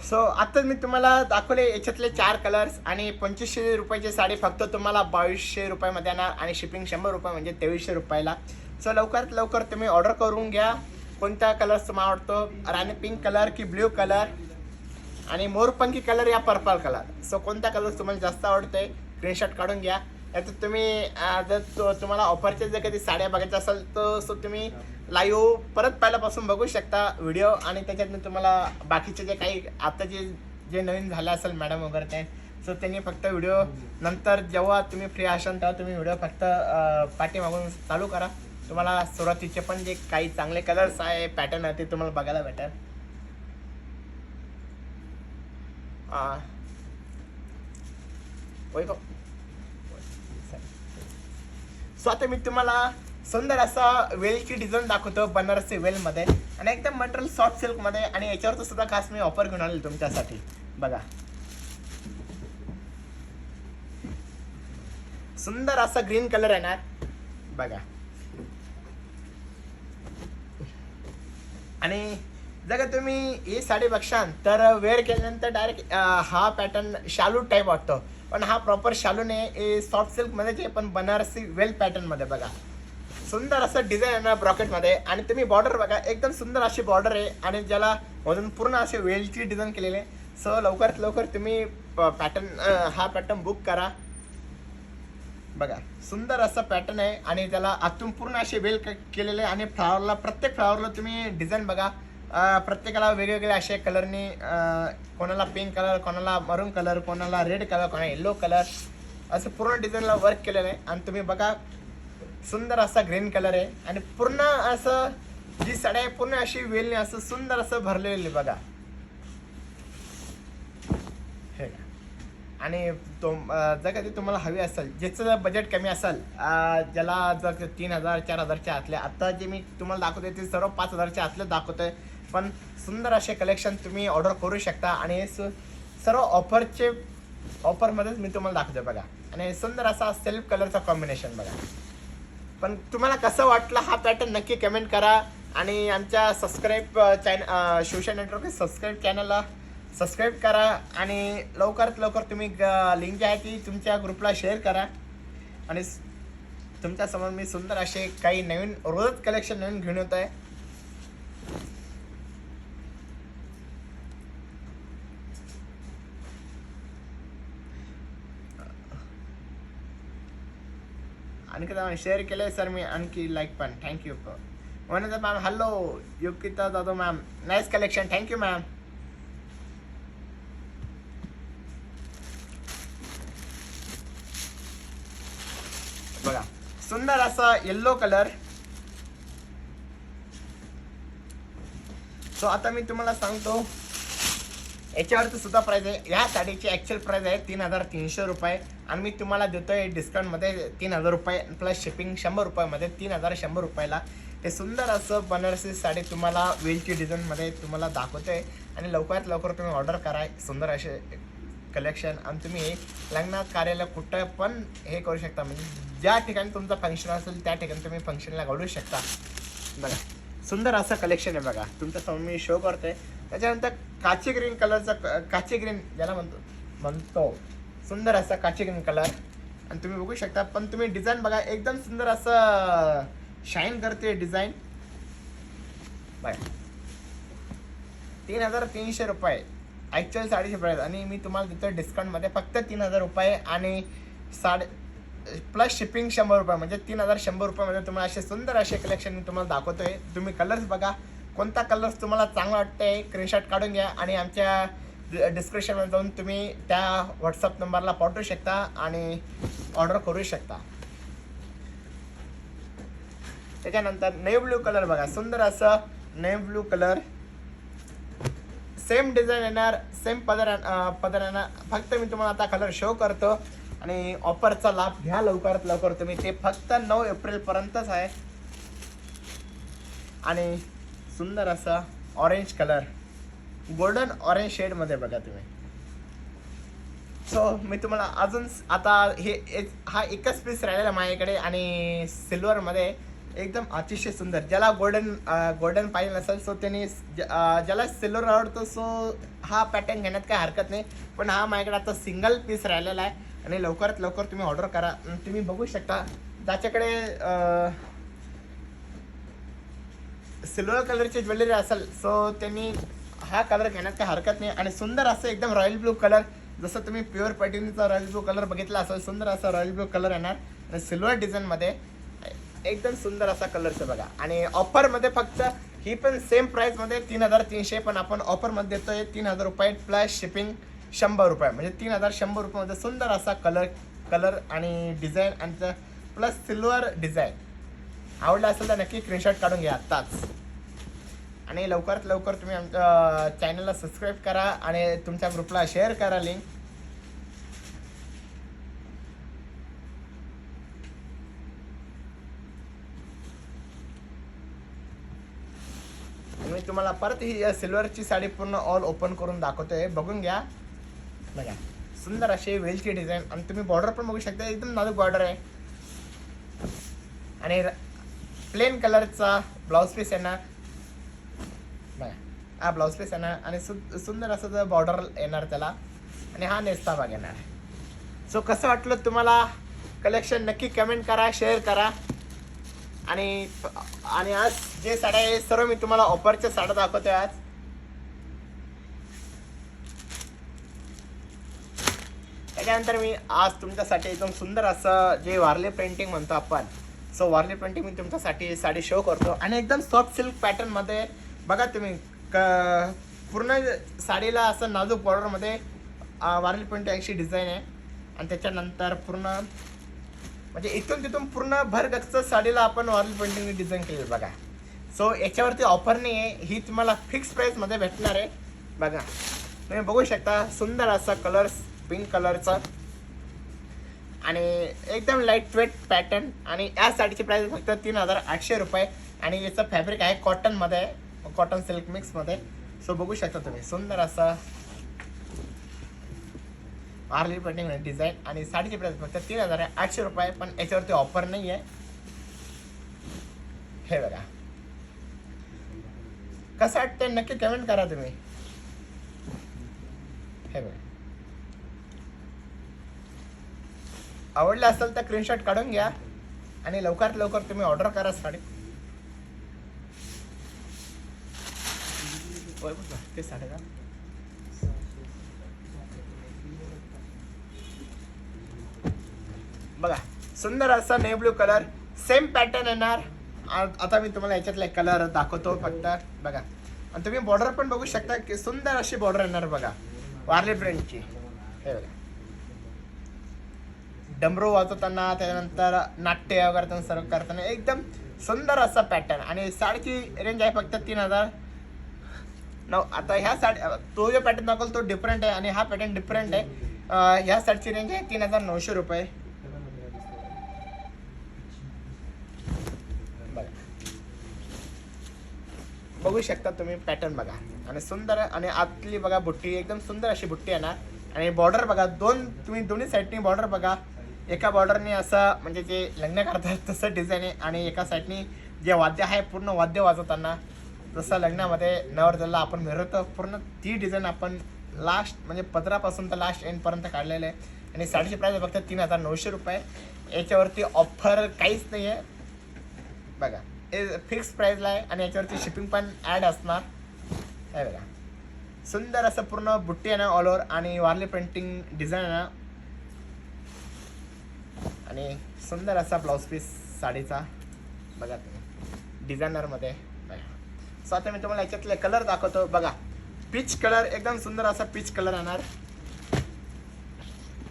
Speaker 1: So आत्ताच मी तुम्हाला दाखवले याच्यातले 4 कलर्स. आणि 2500 रुपयाची साडी फक्त तुम्हाला 2200 रुपयामध्ये येणार आणि शिपिंग 100 रुपये, म्हणजे 2300 रुपयाला. सो लवकरात लवकर तुम्ही ऑर्डर करून घ्या. कोणता कलर्स तुम्हाला आवडतो, राणी पिंक कलर की ब्ल्यू कलर आणि मोरपंखी कलर या पर्पल कलर. सो कोणता कलर तुम्हाला जास्त आवडतोय स्क्रीनशॉट काढून घ्या. याच्यात तुम्ही जर तुम्हाला ऑफरच्या जर कधी साड्या बघायच्या असेल तर सो तुम्ही लाईव्ह परत पहिल्यापासून बघू शकता व्हिडिओ. आणि त्याच्यात मी तुम्हाला बाकीचे जे काही आता जे जे नवीन झाले असेल मॅडम वगैरे ते, सो त्यांनी फक्त व्हिडिओ नंतर जेव्हा तुम्ही फ्री असाल तेव्हा तुम्ही व्हिडिओ फक्त पाठीमागून चालू करा. तुम्हाला सुरुवातीचे पण जे काही चांगले कलर्स आहे पॅटर्न आहे ते तुम्हाला बघायला भेटेल. सो आता मी तुम्हाला सुंदर असा वेलची डिझाईन दाखवतो बनारसी वेलमध्ये आणि एकदम मटेरियल सॉफ्ट सिल्कमध्ये आणि याच्यावरचं सुद्धा खास मी ऑफर घेऊन आले तुमच्यासाठी. बघा सुंदर असा ग्रीन कलर येणार बघा. आणि जर तुम्ही ही साडी बघशाल तर वेअर केल्यानंतर डायरेक्ट हा पॅटर्न शालू टाईप वाटतो, पण हा प्रॉपर शालू नाही, सॉफ्ट सिल्कमध्ये जे पण बनारसी वेल पॅटर्नमध्ये बघा. सुंदर असं डिझाईन आहे ना ब्रॉकेटमध्ये. आणि तुम्ही बॉर्डर बघा एकदम सुंदर अशी बॉर्डर आहे आणि ज्याला मधून पूर्ण असे वेलची डिझाईन केलेले आहे. सो लवकरात लवकर तुम्ही हा पॅटर्न बुक करा. बघा सुंदर असं पॅटर्न आहे आणि त्याला आतून पूर्ण असे वेल केलेले आणि फ्लावरला प्रत्येक फ्लावरला तुम्ही डिझाईन बघा. प्रत्येकाला वेगवेगळे असे कलरनी, कोणाला पिंक कलर, कोणाला मरून कलर, कोणाला रेड कलर, कोणाला येलो कलर, असं पूर्ण डिझाईनला वर्क केलेलं आहे. आणि तुम्ही बघा सुंदर असा ग्रीन कलर आहे आणि पूर्ण असं जी साडी आहे पूर्ण अशी वेलने असं सुंदर असं भरलेली बघा हे. आणि तो जर कधी तुम्हाला हवी असेल, ज्याचं बजेट कमी असेल, ज्याला जर 3,000 4,000च्या आतले, आता जे मी तुम्हाला दाखवते ते सर्व 5,000च्या आतले दाखवतोय, पण सुंदर असे कलेक्शन तुम्ही ऑर्डर करू शकता. आणि हे सर्व ऑफरमध्येच मी तुम्हाला दाखवतो बघा. आणि सुंदर असा सेल्फ कलरचा कॉम्बिनेशन बघा. पण तुम्हाला कसं वाटलं हा पॅटर्न नक्की कमेंट करा. आणि आमच्या सोशल नेटवर्क चॅनलला सबस्क्राईब करा. आणि लवकरात लवकर तुम्ही लिंक जी आहे ती तुमच्या ग्रुपला शेअर करा. आणि तुमच्यासमोर मी सुंदर असे काही नवीन रोज कलेक्शन नवीन घेऊन येत आहे. आणखी शेअर केलंय सर मी, आणखी लाईक पण. Thank you Vanita ma'am. Hello Yogita Jadhav ma'am, nice collection, thank you ma'am. बघा सुंदर असा येल्लो कलर. सो आता मी तुम्हाला सांगतो याच्यावरती सुद्धा प्राइस आहे. ह्या साडीची ॲक्च्युअल प्राइस आहे 3,300 रुपये आणि मी तुम्हाला देतोय डिस्काउंटमध्ये 3,000 रुपये प्लस शिपिंग 100 रुपयामध्ये 3,100 रुपयाला. हे सुंदर असं बनारसी साडी तुम्हाला वेलची डिझाईनमध्ये तुम्हाला दाखवतोय. आणि लवकरात लवकर तुम्ही ऑर्डर करा सुंदर असे कलेक्शन. आणि तुम्ही लग्नात कार्याला कुठं पण हे करू शकता, म्हणजे ज्या ठिकाणी तुमचं फंक्शन असेल त्या ठिकाणी तुम्ही फंक्शनला घडू शकता. बघा सुंदर असं कलेक्शन आहे बघा, तुमच्यासमोर मी शो करतोय. त्याच्यानंतर काची ग्रीन कलरचा, काची ग्रीन ज्याला म्हणतो सुंदर असा काची ग्रीन कलर. आणि तुम्ही बघू शकता, पण तुम्ही डिझाईन बघा एकदम सुंदर असं शाईन करते डिझाईन बघा. 3,300 रुपये ॲक्च्युअल साडीची प्राईस आणि मी तुम्हाला देतो डिस्काउंटमध्ये फक्त 3,000 रुपये आणि प्लस शिपिंग 100 रुपये, म्हणजे 3,100 रुपयामध्ये तुम्हाला असे सुंदर असे कलेक्शन मी तुम्हाला दाखवतोय. तुम्ही कलर्स बघा, कोणता कलर्स तुम्हाला चांगला वाटतंय स्क्रीनशॉट काढून घ्या आणि आमच्या डिस्क्रिप्शनमध्ये जाऊन तुम्ही त्या व्हॉट्सअप नंबरला पाठवू शकता आणि ऑर्डर करू शकता. त्याच्यानंतर नेव्ही ब्ल्यू कलर बघा, सुंदर असं navy blue colour. Same design येणार, सेम पदर येणार. फक्त मी तुम्हाला आता कलर शो करतो आणि ऑफरचा लाभ घ्या लवकरात लवकर तुम्ही. ते फक्त 9 एप्रिलपर्यंतच आहे. आणि सुंदर असा ऑरेंज कलर, गोल्डन ऑरेंज शेडमध्ये बघा तुम्ही. सो मी तुम्हाला अजून आता हा एकच पीस राहिलेला माझ्याकडे आणि सिल्वरमध्ये एकदम अतिशय सुंदर. ज्याला गोल्डन पाहिजे नसेल सो त्यांनी, ज्याला सिल्वर आवडतो सो हा पॅटर्न घेण्यात काही हरकत नाही. पण हा माझ्याकडे आता सिंगल पीस राहिलेला आहे आणि लवकरात लवकर तुम्ही ऑर्डर करा. तुम्ही बघू शकता ज्याच्याकडे सिल्वर कलरची ज्वेलरी असेल सो त्यांनी हा कलर घेण्यात काही हरकत नाही. आणि सुंदर असं एकदम रॉयल ब्लू कलर, जसं तुम्ही प्युअर पॅटिनीचा रॉयल ब्लू कलर बघितला असेल, सुंदर असा रॉयल ब्लू कलर येणार आणि सिल्वर डिझाईनमध्ये एकदम सुंदर असा कलरचं बघा. आणि ऑफरमध्ये फक्त ही पण सेम प्राईसमध्ये 3300, पण आपण ऑफरमध्ये देतोय 3000 रुपये प्लस शिपिंग 100 रुपये, म्हणजे 3100 रुपयामध्ये सुंदर असा कलर आणि डिझाईन आणि प्लस सिल्वर डिझाईन. आवडला असेल तर नक्की स्क्रीनशॉट काढून घ्या आत्ताच. आणि लवकरात लवकर तुम्ही आमच्या चॅनलला सबस्क्राईब करा आणि तुमच्या ग्रुपला शेअर करा लिंक. मी तुम्हाला परत ही सिल्वरची साडी पूर्ण ऑल ओपन करून दाखवतोय, बघून घ्या. बघा सुंदर अशी वेलची डिझाईन आणि तुम्ही बॉर्डर पण बघू शकता, एकदम नाजूक बॉर्डर आहे. आणि प्लेन कलरचा ब्लाउज पीस येणार. बघा हा ब्लाउज पीस येणार आणि सुंदर असं बॉर्डर येणार त्याला, आणि हा नेसता भाग येणार. सो कसं वाटलं तुम्हाला कलेक्शन नक्की कमेंट करा, शेअर करा. आणि आज जे साड्या आहे सर्व मी तुम्हाला ऑफरच्या साड्या दाखवतोय आज. त्याच्यानंतर मी आज तुमच्यासाठी एकदम सुंदर असं जे वारले पेंटिंग म्हणतो आपण, सो वारले पेंटिंग मी तुमच्यासाठी साडी शो करतो. आणि एकदम सॉफ्ट सिल्क पॅटर्नमध्ये बघा तुम्ही पूर्ण साडीला असं नाजूक बॉर्डरमध्ये वारली पेंटिंग अशी डिझाईन आहे. आणि त्याच्यानंतर पूर्ण म्हणजे इथून तिथून पूर्ण भरगच्च साडीला आपण वारली पेंटिंग डिझाईन केली बघा. सो याच्यावरती ऑफर नाही आहे, ही तुम्हाला फिक्स प्राईसमध्ये भेटणार आहे. बघा तुम्ही बघू शकता सुंदर असा कलर्स, पिंक कलरचा आणि एकदम लाईट वेट पॅटर्न. आणि या साडीची प्राईस फक्त 3800 रुपये. आणि याचं फॅब्रिक आहे कॉटनमध्ये, कॉटन सिल्क मिक्समध्ये. सो बघू शकता तुम्ही सुंदर असा वारली पेंटिंग डिझाईन. आणि साडीची प्राईस फक्त 3800 रुपये, पण याच्यावरती ऑफर नाही आहे. हे बघा कसं वाटते नक्की कमेंट करा तुम्ही. हे बघा आवडलं असेल तर स्क्रीनशॉट काढून घ्या आणि लवकरात लवकर तुम्ही ऑर्डर करा साडी. ते साडे का बघा सुंदर असा navy blue colour, same pattern येणार. आता मी तुम्हाला याच्यातला कलर दाखवतो फक्त. बघा आणि तुम्ही बॉर्डर पण बघू शकता की सुंदर अशी बॉर्डर येणार बघा वारली प्रिंटची. हे बघा डमरू वाजवताना, त्याच्यानंतर नाट्य वगैरे सर्व करताना एकदम सुंदर असा पॅटर्न. आणि साडीची रेंज आहे फक्त 3009. आता ह्या साडी तो जो पॅटर्न दाखवला तो डिफरंट आहे आणि हा पॅटर्न डिफरंट आहे. ह्या साडीची रेंज आहे 3900 रुपये. बघू शकता तुम्ही पॅटर्न बघा. आणि सुंदर आणि आतली बघा बुट्टी, एकदम सुंदर अशी बुट्टी येणार. आणि बॉर्डर बघा तुम्ही दोन्ही साईडनी बॉर्डर बघा. एका बॉर्डरने असं म्हणजे जे लग्न करतात तसं डिझाईन आहे. आणि एका साईडनी जे वाद्य आहे पूर्ण वाद्य वाजवताना जसं लग्नामध्ये नवरदेवाला आपण मिरवतो पूर्ण ती डिझाईन आपण लास्ट म्हणजे पदरापासून तर लास्ट एंडपर्यंत काढलेलं आहे. आणि साडीची प्राईस फक्त 3900 रुपये. याच्यावरती ऑफर काहीच नाही आहे बघा, हे फिक्स प्राईजला आहे. आणि याच्यावरती शिपिंग पण ॲड असणार. हे बघा सुंदर असं पूर्ण बुट्टी आहे ना ऑल ओव्हर आणि वारली पेंटिंग डिझाईन आहे ना. आणि सुंदर असा ब्लाउज पीस साडीचा बघा तुम्ही डिझायनरमध्ये. सो आता मी तुम्हाला याच्यातले कलर दाखवतो बघा. पीच कलर, एकदम सुंदर असा पीच कलर येणार.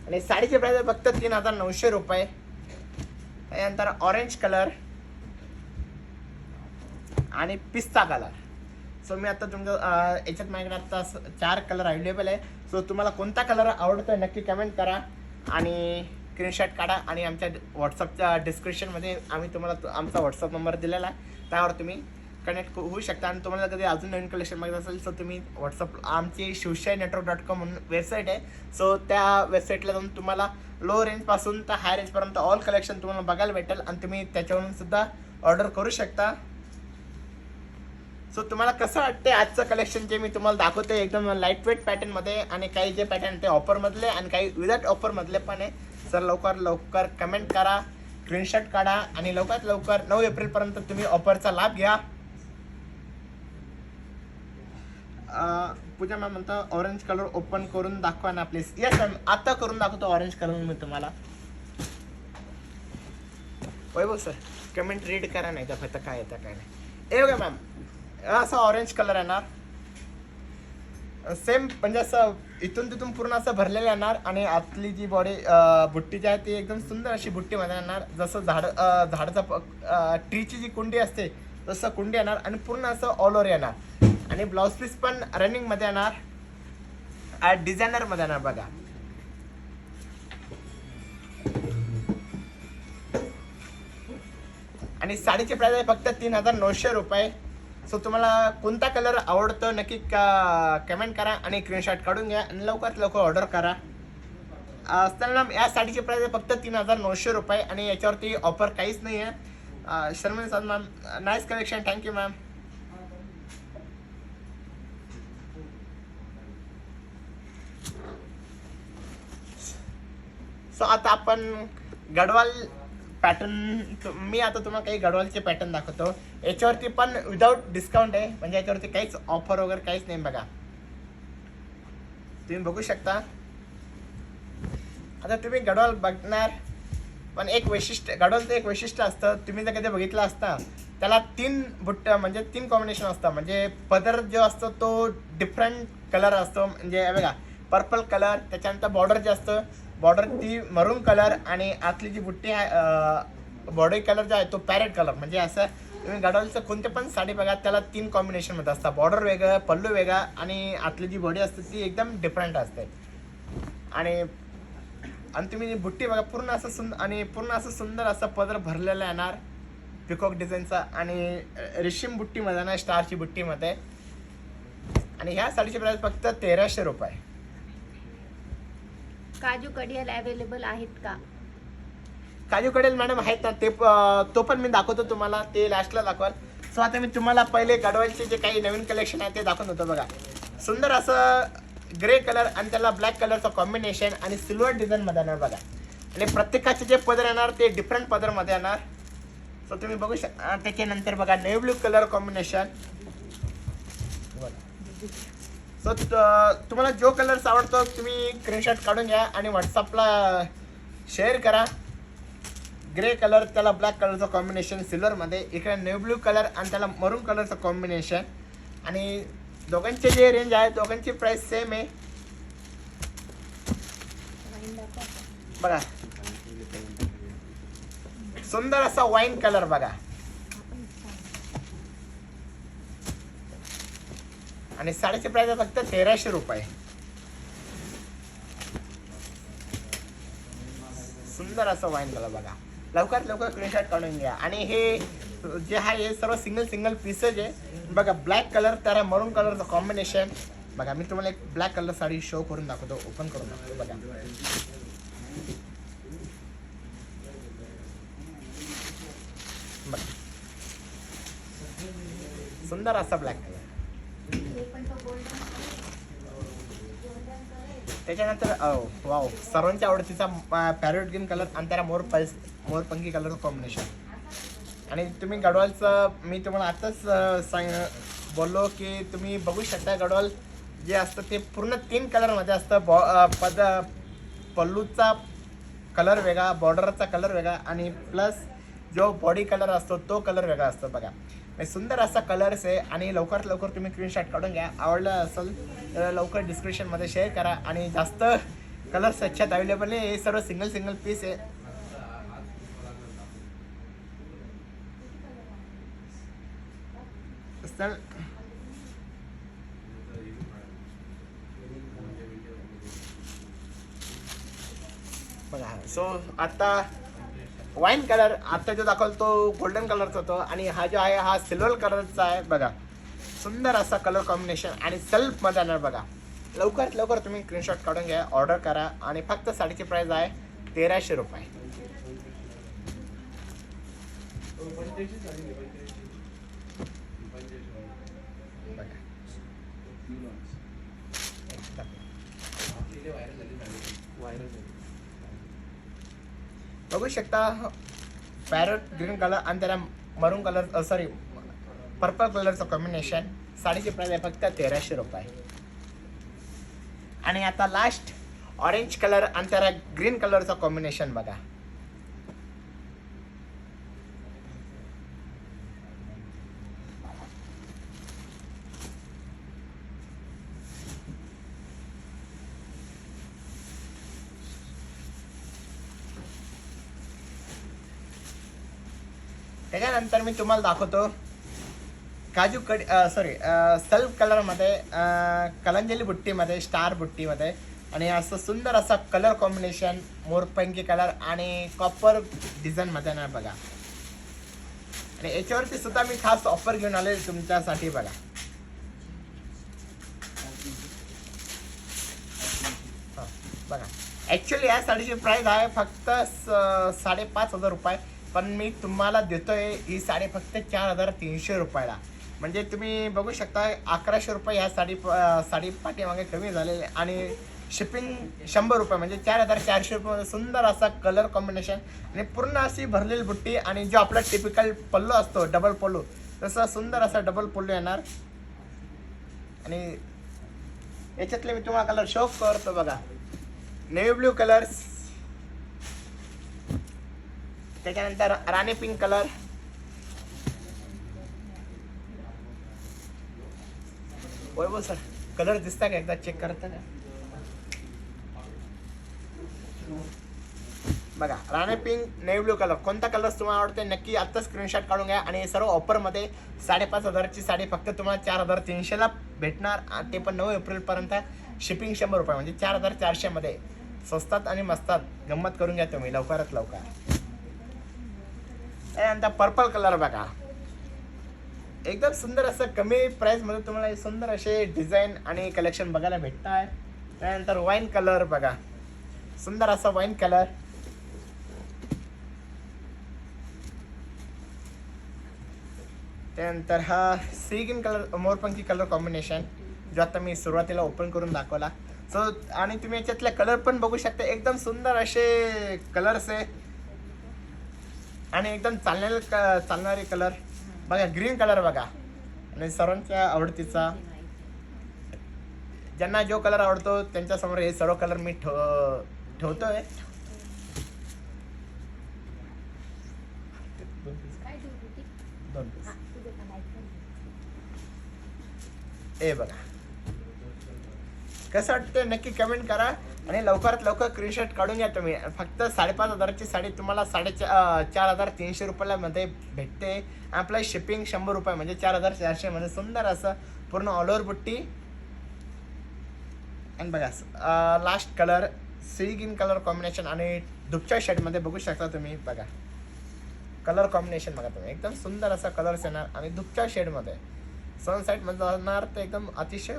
Speaker 1: आणि साडीची प्राईस फक्त 3900 रुपये. त्यानंतर ऑरेंज कलर आणि पिस्ता कलर. सो मी आता तुमचं याच्यात माझ्याकडे आता 4 कलर अवेलेबल आहे. सो तुम्हाला कोणता कलर आवडतो नक्की कमेंट करा आणि स्क्रीनशॉट काढा. आणि आमच्या व्हॉट्सअपच्या डिस्क्रिप्शनमध्ये आम्ही तुम्हाला आमचा व्हॉट्सअप नंबर दिलेला आहे, त्यावर तुम्ही कनेक्ट होऊ शकता. आणि तुम्हाला कधी अजून नवीन कलेक्शन मागत असेल तर तुम्ही व्हॉट्सअप आमची शिवशाहीनेटवर्क.com म्हणून वेबसाईट आहे. सो त्या वेबसाईटला जाऊन तुम्हाला लो रेंजपासून तर हाय रेंजपर्यंत ऑल कलेक्शन तुम्हाला बघायला भेटेल आणि तुम्ही त्याच्यावरून सुद्धा ऑर्डर करू शकता. सो तुम्हाला कसं वाटते आजचं कलेक्शन जे मी तुम्हाला दाखवते एकदम लाईट वेट पॅटर्नमध्ये. आणि काही जे पॅटर्न ते ऑफरमधले आणि काही विदाउट ऑफरमधले पण आहे. सर लवकर कमेंट करा, स्क्रीनशॉट काढा आणि लवकरात लवकर 9 एप्रिलपर्यंत तुम्ही ऑफरचा लाभ घ्या. पूजा मॅम म्हणता ऑरेंज कलर ओपन करून दाखवा ना प्लीज. येस मॅम आता करून दाखवतो ऑरेंज कलर मी तुम्हाला. वैभव सर कमेंट रीड करा नाही तर फक्त काय येतं काय नाही. हे बघा मॅम असा ऑरेंज कलर येणार. सेम म्हणजे असं इथून तिथून पूर्ण असं भरलेलं येणार आणि आतली जी बॉडी बुट्टी जी आहे ती एकदम सुंदर अशी बुट्टीमध्ये येणार. जसं झाडाचा ट्रीची जी कुंडी असते तसं कुंडी येणार आणि पूर्ण असं ऑल ओव्हर येणार. आणि ब्लाऊज पीस पण रनिंगमध्ये येणार, डिझायनरमध्ये येणार बघा. आणि साडीची प्राइस आहे फक्त 3900 रुपये. सो तुम्हाला कोणता कलर आवडतो नक्की कमेंट करा आणि स्क्रीनशॉट काढून घ्या आणि लवकरात लवकर ऑर्डर करा. असताना या साडीची प्राइस आहे फक्त 3900 रुपये आणि याच्यावरती ऑफर काहीच नाही आहे. Sharmin sir ma'am, nice collection, thank you ma'am. So आता आपण गडवाल पॅटर्न, मी आता तुम्हाला काही गडवालचे पॅटर्न दाखवतो. याच्यावरती पण विदाऊट डिस्काउंट आहे, म्हणजे याच्यावरती काहीच ऑफर वगैरे काहीच नाही बघा. तुम्ही बघू शकता. आता तुम्ही गडवाल बघणार, पण एक वैशिष्ट्य, गडवालचं एक वैशिष्ट्य असतं, तुम्ही जर कधी बघितलं असता त्याला 3 बुट्ट म्हणजे 3 कॉम्बिनेशन असतं. म्हणजे पदर जो असतो तो डिफरंट कलर असतो. म्हणजे बघा पर्पल कलर, त्याच्यानंतर बॉर्डर जे असतं बॉर्डर ती मरून कलर आणि आतली जी बुट्टी आहे बॉडी कलर जो आहे तो पॅरेट कलर. म्हणजे असं तुम्ही गडवालचं कोणते पण साडी बघा त्याला 3 कॉम्बिनेशनमध्ये असतात. बॉर्डर वेगळं, पल्लू वेगळा आणि आतली जी बॉडी असते ती एकदम डिफरंट असते. आणि तुम्ही बुट्टी बघा पूर्ण असं सुंदर असं पदर भरलेला येणार पिकॉक डिझाईनचा आणि रेशीम बुट्टीमध्ये ना, स्टारची बुट्टीमध्ये. आणि ह्या साडीची प्राइस फक्त 1300 रुपये.
Speaker 2: काजू कडियाल अवेलेबल आहेत का?
Speaker 1: काजू कडेल मॅडम आहेत ना, ते तो पण मी दाखवतो तुम्हाला, ते लास्टला दाखवाल. सो आता मी तुम्हाला पहिले गडवालचे जे काही नवीन कलेक्शन आहे ते दाखवत होतो बघा. सुंदर असं ग्रे कलर आणि त्याला ब्लॅक कलरचं कॉम्बिनेशन आणि सिल्वर डिझाईनमध्ये येणार बघा. आणि प्रत्येकाचे जे पदर येणार ते डिफरंट पदरमध्ये येणार. सो तुम्ही बघू शकता. त्याच्यानंतर बघा navy blue colour combination. So तुम्हाला जो कलर्स आवडतो तुम्ही स्क्रीनशॉट काढून घ्या आणि व्हॉट्सअपला शेअर करा. ग्रे कलर त्याला ब्लॅक कलरचं कॉम्बिनेशन सिल्वरमध्ये, इकडे नेव्ही ब्लू कलर आणि त्याला मरून कलरचं कॉम्बिनेशन. आणि दोघांचे जे रेंज आहे दोघांची प्राइस सेम आहे बघा. सुंदर असा वाईन कलर बघा. आणि साडीची प्राइस आहे फक्त 1300 रुपये. सुंदर असं वाईन कलर बघा. लवकरात लवकर स्क्रीनशॉट काढून घ्या. आणि हे जे आहे हे सर्व सिंगल पीसेस आहे बघा. ब्लॅक कलर त्याला मरून कलरचं कॉम्बिनेशन बघा. मी तुम्हाला एक ब्लॅक कलर साडी शो करून दाखवतो, ओपन करून दाखवतो बघा. सुंदर असा ब्लॅक कलर. त्याच्यानंतर वाव सर्वांच्या आवडतीचा पॅरोट ग्रीन कलर आणि त्याला मोरपंखी कलरचं कॉम्बिनेशन. आणि तुम्ही गडवालचं मी तुम्हाला आताच बोललो की तुम्ही बघू शकता गडवाल जे असतं ते पूर्ण 3 कलरमध्ये असतं. पल्लूचा कलर वेगळा, बॉर्डरचा कलर वेगळा आणि प्लस जो बॉडी कलर असतो तो कलर वेगळा असतो बघा. सुंदर असा कलर्स आहे. आणि लवकरात लवकर तुम्ही स्क्रीनशॉट काढून घ्या. आवडलं असेल तर लवकर डिस्क्रिप्शनमध्ये शेअर करा. आणि जास्त कलर्स याच्यात अवेलेबल आहे. हे सर्व सिंगल पीस आहे. बघा. सो आता वाईन कलर आता जो दाखवतो तो गोल्डन कलरचा होतो आणि हा जो आहे हा सिल्वर कलरचा आहे बघा. सुंदर असा कलर कॉम्बिनेशन आणि सेल्फमध्ये येणार बघा. लवकरात लवकर तुम्ही स्क्रीनशॉट काढून घ्या, ऑर्डर करा. आणि फक्त साडीची प्राइस आहे 1300 रुपये. बघू शकता पॅरोट ग्रीन कलर आणि त्याला मरून कलर सॉरी पर्पल कलरचं कॉम्बिनेशन. साडीची प्राइस आहे फक्त 1300 रुपये. आणि आता लास्ट ऑरेंज कलर आणि त्याला ग्रीन कलरचं कॉम्बिनेशन बघा. त्याच्यानंतर मी तुम्हाला दाखवतो काजू कडी सॉरी सल्फ कलरमध्ये कलंजली बुट्टीमध्ये स्टार बुट्टीमध्ये आणि असं सुंदर असा कलर कॉम्बिनेशन मोरपंखी कलर आणि कॉपर डिझाईनमध्ये ना बघा. आणि याच्यावरती सुद्धा मी खास ऑफर घेऊन आले तुमच्यासाठी बघा. बघा ॲक्च्युली या साडीची प्राईस आहे फक्त 5,500 रुपये, पण मी तुम्हाला देतोय ही साडी फक्त 4,300 रुपयाला. म्हणजे तुम्ही बघू शकता 1,100 रुपये ह्या साडी पाठीमागे कमी झालेले आणि शिपिंग 100 रुपये म्हणजे 4,400 रुपये. सुंदर असा कलर कॉम्बिनेशन आणि पूर्ण अशी भरलेली बुट्टी आणि जो आपला टिपिकल पल्लू असतो डबल पल्लू तसा सुंदर असा डबल पल्लू येणार. आणि याच्यातले मी तुम्हाला कलर शो करतो बघा. नेव्ही ब्ल्यू कलर, त्याच्यानंतर राणी पिंक कलर, वैभव सर कलर दिसता का एकदा चेक करता का बघा. राणी पिंक, नेव्ही ब्ल्यू कलर कोणता कलर तुम्हाला आवडते नक्की आत्ता स्क्रीनशॉट काढून घ्या. आणि सर्व ऑफरमध्ये 5,500ची साडी फक्त तुम्हाला 4,300ला भेटणार, ते पण 9 एप्रिलपर्यंत. शिपिंग 100 रुपये म्हणजे 4,400 मध्ये स्वस्तात आणि मस्तात गंमत करून घ्या तुम्ही लवकरात लवकर. त्यानंतर पर्पल कलर बघा. एकदम सुंदर असं कमी प्राईसमध्ये तुम्हाला हे सुंदर असे डिझाईन आणि कलेक्शन बघायला भेटत आहे. त्यानंतर वाईन कलर बघा. सुंदर असा वाईन कलर. त्यानंतर हा सी ग्रीन कलर मोरपंखी कलर कॉम्बिनेशन जो आता मी सुरुवातीला ओपन करून दाखवला. सो आणि तुम्ही याच्यातले कलर पण बघू शकता. एकदम सुंदर असे कलर्स आहे आणि एकदम चालणारे कलर बघा. ग्रीन कलर बघा आणि सर्वांच्या आवडतीचा. ज्यांना जो कलर आवडतो त्यांच्यासमोर हे सर्व कलर मी ठेवतोय. ए बघा कसं वाटतं नक्की कमेंट करा आणि लवकरात लवकर स्क्रीनशॉट काढून घ्या तुम्ही. फक्त 5,500ची साडी तुम्हाला 4,300 रुपयाला मध्ये भेटते. आपलं शिपिंग 100 रुपये म्हणजे 4,400 मध्ये सुंदर असं पूर्ण ऑल ओव्हर बुट्टी. आणि बघा last colour sea green colour combination आणि दुपच्या शेडमध्ये बघू शकता तुम्ही बघा. कलर कॉम्बिनेशन बघा तुम्ही एकदम सुंदर असा कलर्स येणार आणि दुपच्या शेडमध्ये सनसेट मध्ये जाणार तर एकदम अतिशय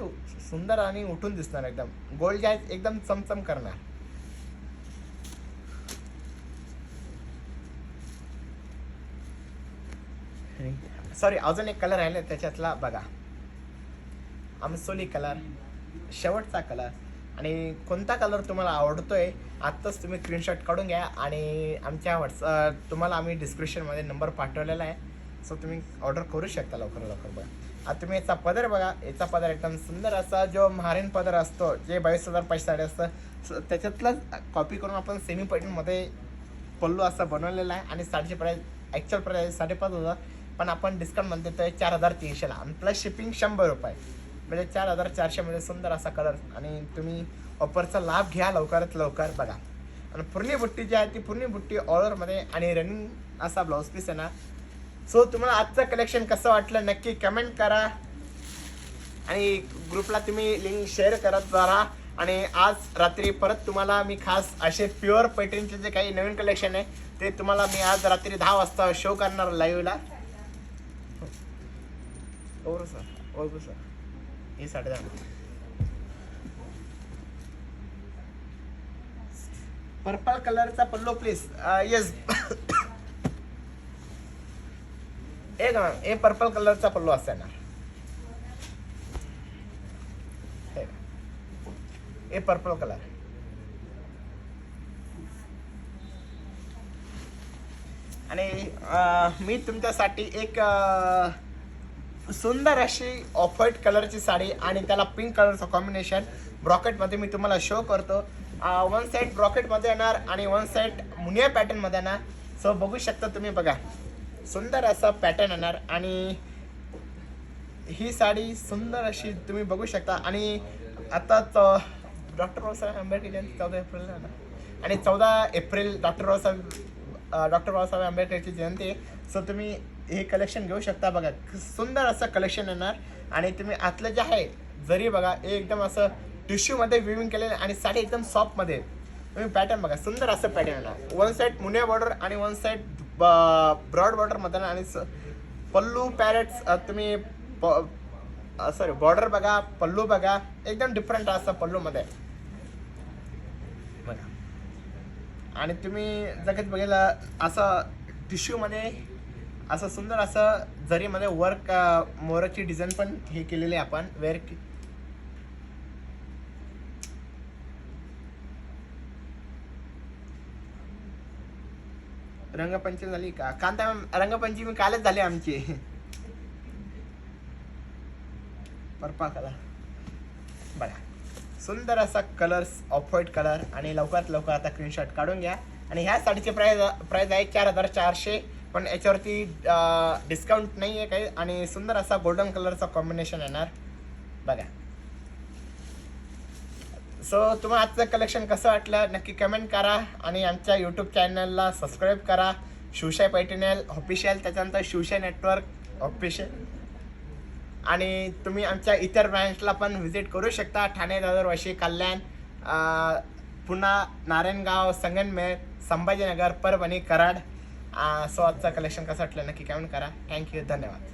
Speaker 1: सुंदर आणि उठून दिसणार. एकदम गोल्ड जे आहेत एकदम चमचम करणार. सॉरी अजून एक कलर राहिले त्याच्यातला बघा. आमसोली कलर शेवटचा कलर. आणि कोणता कलर तुम्हाला आवडतोय आत्ताच तुम्ही स्क्रीनशॉट काढून घ्या आणि आमच्या तुम्हाला आम्ही डिस्क्रिप्शनमध्ये नंबर पाठवलेला आहे. सो तुम्ही ऑर्डर करू शकता लवकर लवकर. बघा आता तुम्ही याचा पदर बघा. याचा पदर एकदम सुंदर असा जो महारीन पदर असतो जे 22,000 साडी असतं त्याच्यातलाच कॉपी करून आपण सेमी पैठणीमध्ये पल्लू असा बनवलेला आहे. आणि साडीची प्राईस ॲक्च्युअल प्राईस 5,500 पण आपण डिस्काउंटमध्ये देतोय 4,300ला आणि प्लस शिपिंग 100 रुपये म्हणजे 4,400 मध्ये सुंदर असा कलर. आणि तुम्ही ऑफरचा लाभ घ्या लवकरात लवकर बघा. आणि पूर्ण बुट्टी जी आहे ती पूर्ण बुट्टी ऑर्डरमध्ये आणि रनिंग असा ब्लाऊज पीस आहे ना. सो तुम्हाला आजचं कलेक्शन कसं वाटलं नक्की कमेंट करा आणि ग्रुपला तुम्ही लिंक शेअर करत राहा. आणि आज रात्री परत तुम्हाला मी खास असे प्युअर पैठणीचे जे काही नवीन कलेक्शन आहे ते तुम्हाला मी आज रात्री 10 वाजता शो करणार लाईव्हला. ओर सर ओर सर ही 10:30 पर्पल कलरचा पल्लो प्लीज. येस एक हे पर्पल कलरचा पल्लो असते ना. हे पर्पल कलर आणि मी तुमच्यासाठी एक सुंदर अशी ऑफ व्हाईट कलरची साडी आणि त्याला पिंक कलरचं कॉम्बिनेशन ब्रॉकेटमध्ये मी तुम्हाला शो करतो. वन साईड ब्रॉकेटमध्ये येणार आणि वन साईड मुनिया पॅटर्नमध्ये येणार. सो बघू शकता तुम्ही बघा सुंदर असा पॅटर्न येणार आणि ही साडी सुंदर अशी तुम्ही बघू शकता. आणि आताच डॉक्टर बाबासाहेब आंबेडकर जयंती 14 एप्रिलला ना आणि 14 एप्रिल डॉक्टर बाबासाहेब आंबेडकरची जयंती आहे. सो तुम्ही हे कलेक्शन घेऊ शकता. बघा सुंदर असं कलेक्शन येणार. आणि तुम्ही आतलं जे आहे जरी बघा एकदम असं टिश्यूमध्ये विविंग केलेलं आणि साडी एकदम सॉफ्टमध्ये. तुम्ही पॅटर्न बघा सुंदर असं पॅटर्न येणार. वन साईड मुनिया बॉर्डर आणि वन साईड ब्रॉड बॉर्डरमध्ये. आणि पल्लू पॅरेट्स तुम्ही सॉरी बॉर्डर बघा, पल्लू बघा एकदम डिफरंट असं पल्लूमध्ये बघा. आणि तुम्ही जगत बघायला असं टिश्यूमध्ये असं सुंदर असं जरीमध्ये वर्क मोराची डिझाईन पण हे केलेली आहे आपण वेअर. रंगपंचमी झाली का? कांता रंगपंचमी कालच झाली आमची. पर्पल कलर बघा सुंदर असा कलर्स ऑफ व्हाईट कलर. आणि लवकरात लवकर आता स्क्रीनशॉट काढून घ्या. आणि ह्या साडीची प्राईज आहे 4400. पण याच्यावरती डिस्काउंट नाही आहे काही. आणि सुंदर असा गोल्डन कलरचा कॉम्बिनेशन येणार बघा. सो तुम्हाला आजचं कलेक्शन कसं वाटलं नक्की कमेंट करा. आणि आमच्या यूट्यूब चॅनलला सबस्क्राईब करा. शिवशाही पैठणी ऑफिशियल, त्याच्यानंतर शिवशाही नेटवर्क ऑफिशियल. आणि तुम्ही आमच्या इतर ब्रँचला पण व्हिजिट करू शकता. ठाणे, दादर, वाशी, कल्याण, पुन्हा नारायणगाव, संगमनेर, संभाजीनगर, परभणी, कराड. सो आजचं कलेक्शन कसं वाटलं नक्की कमेंट करा. थँक्यू, धन्यवाद.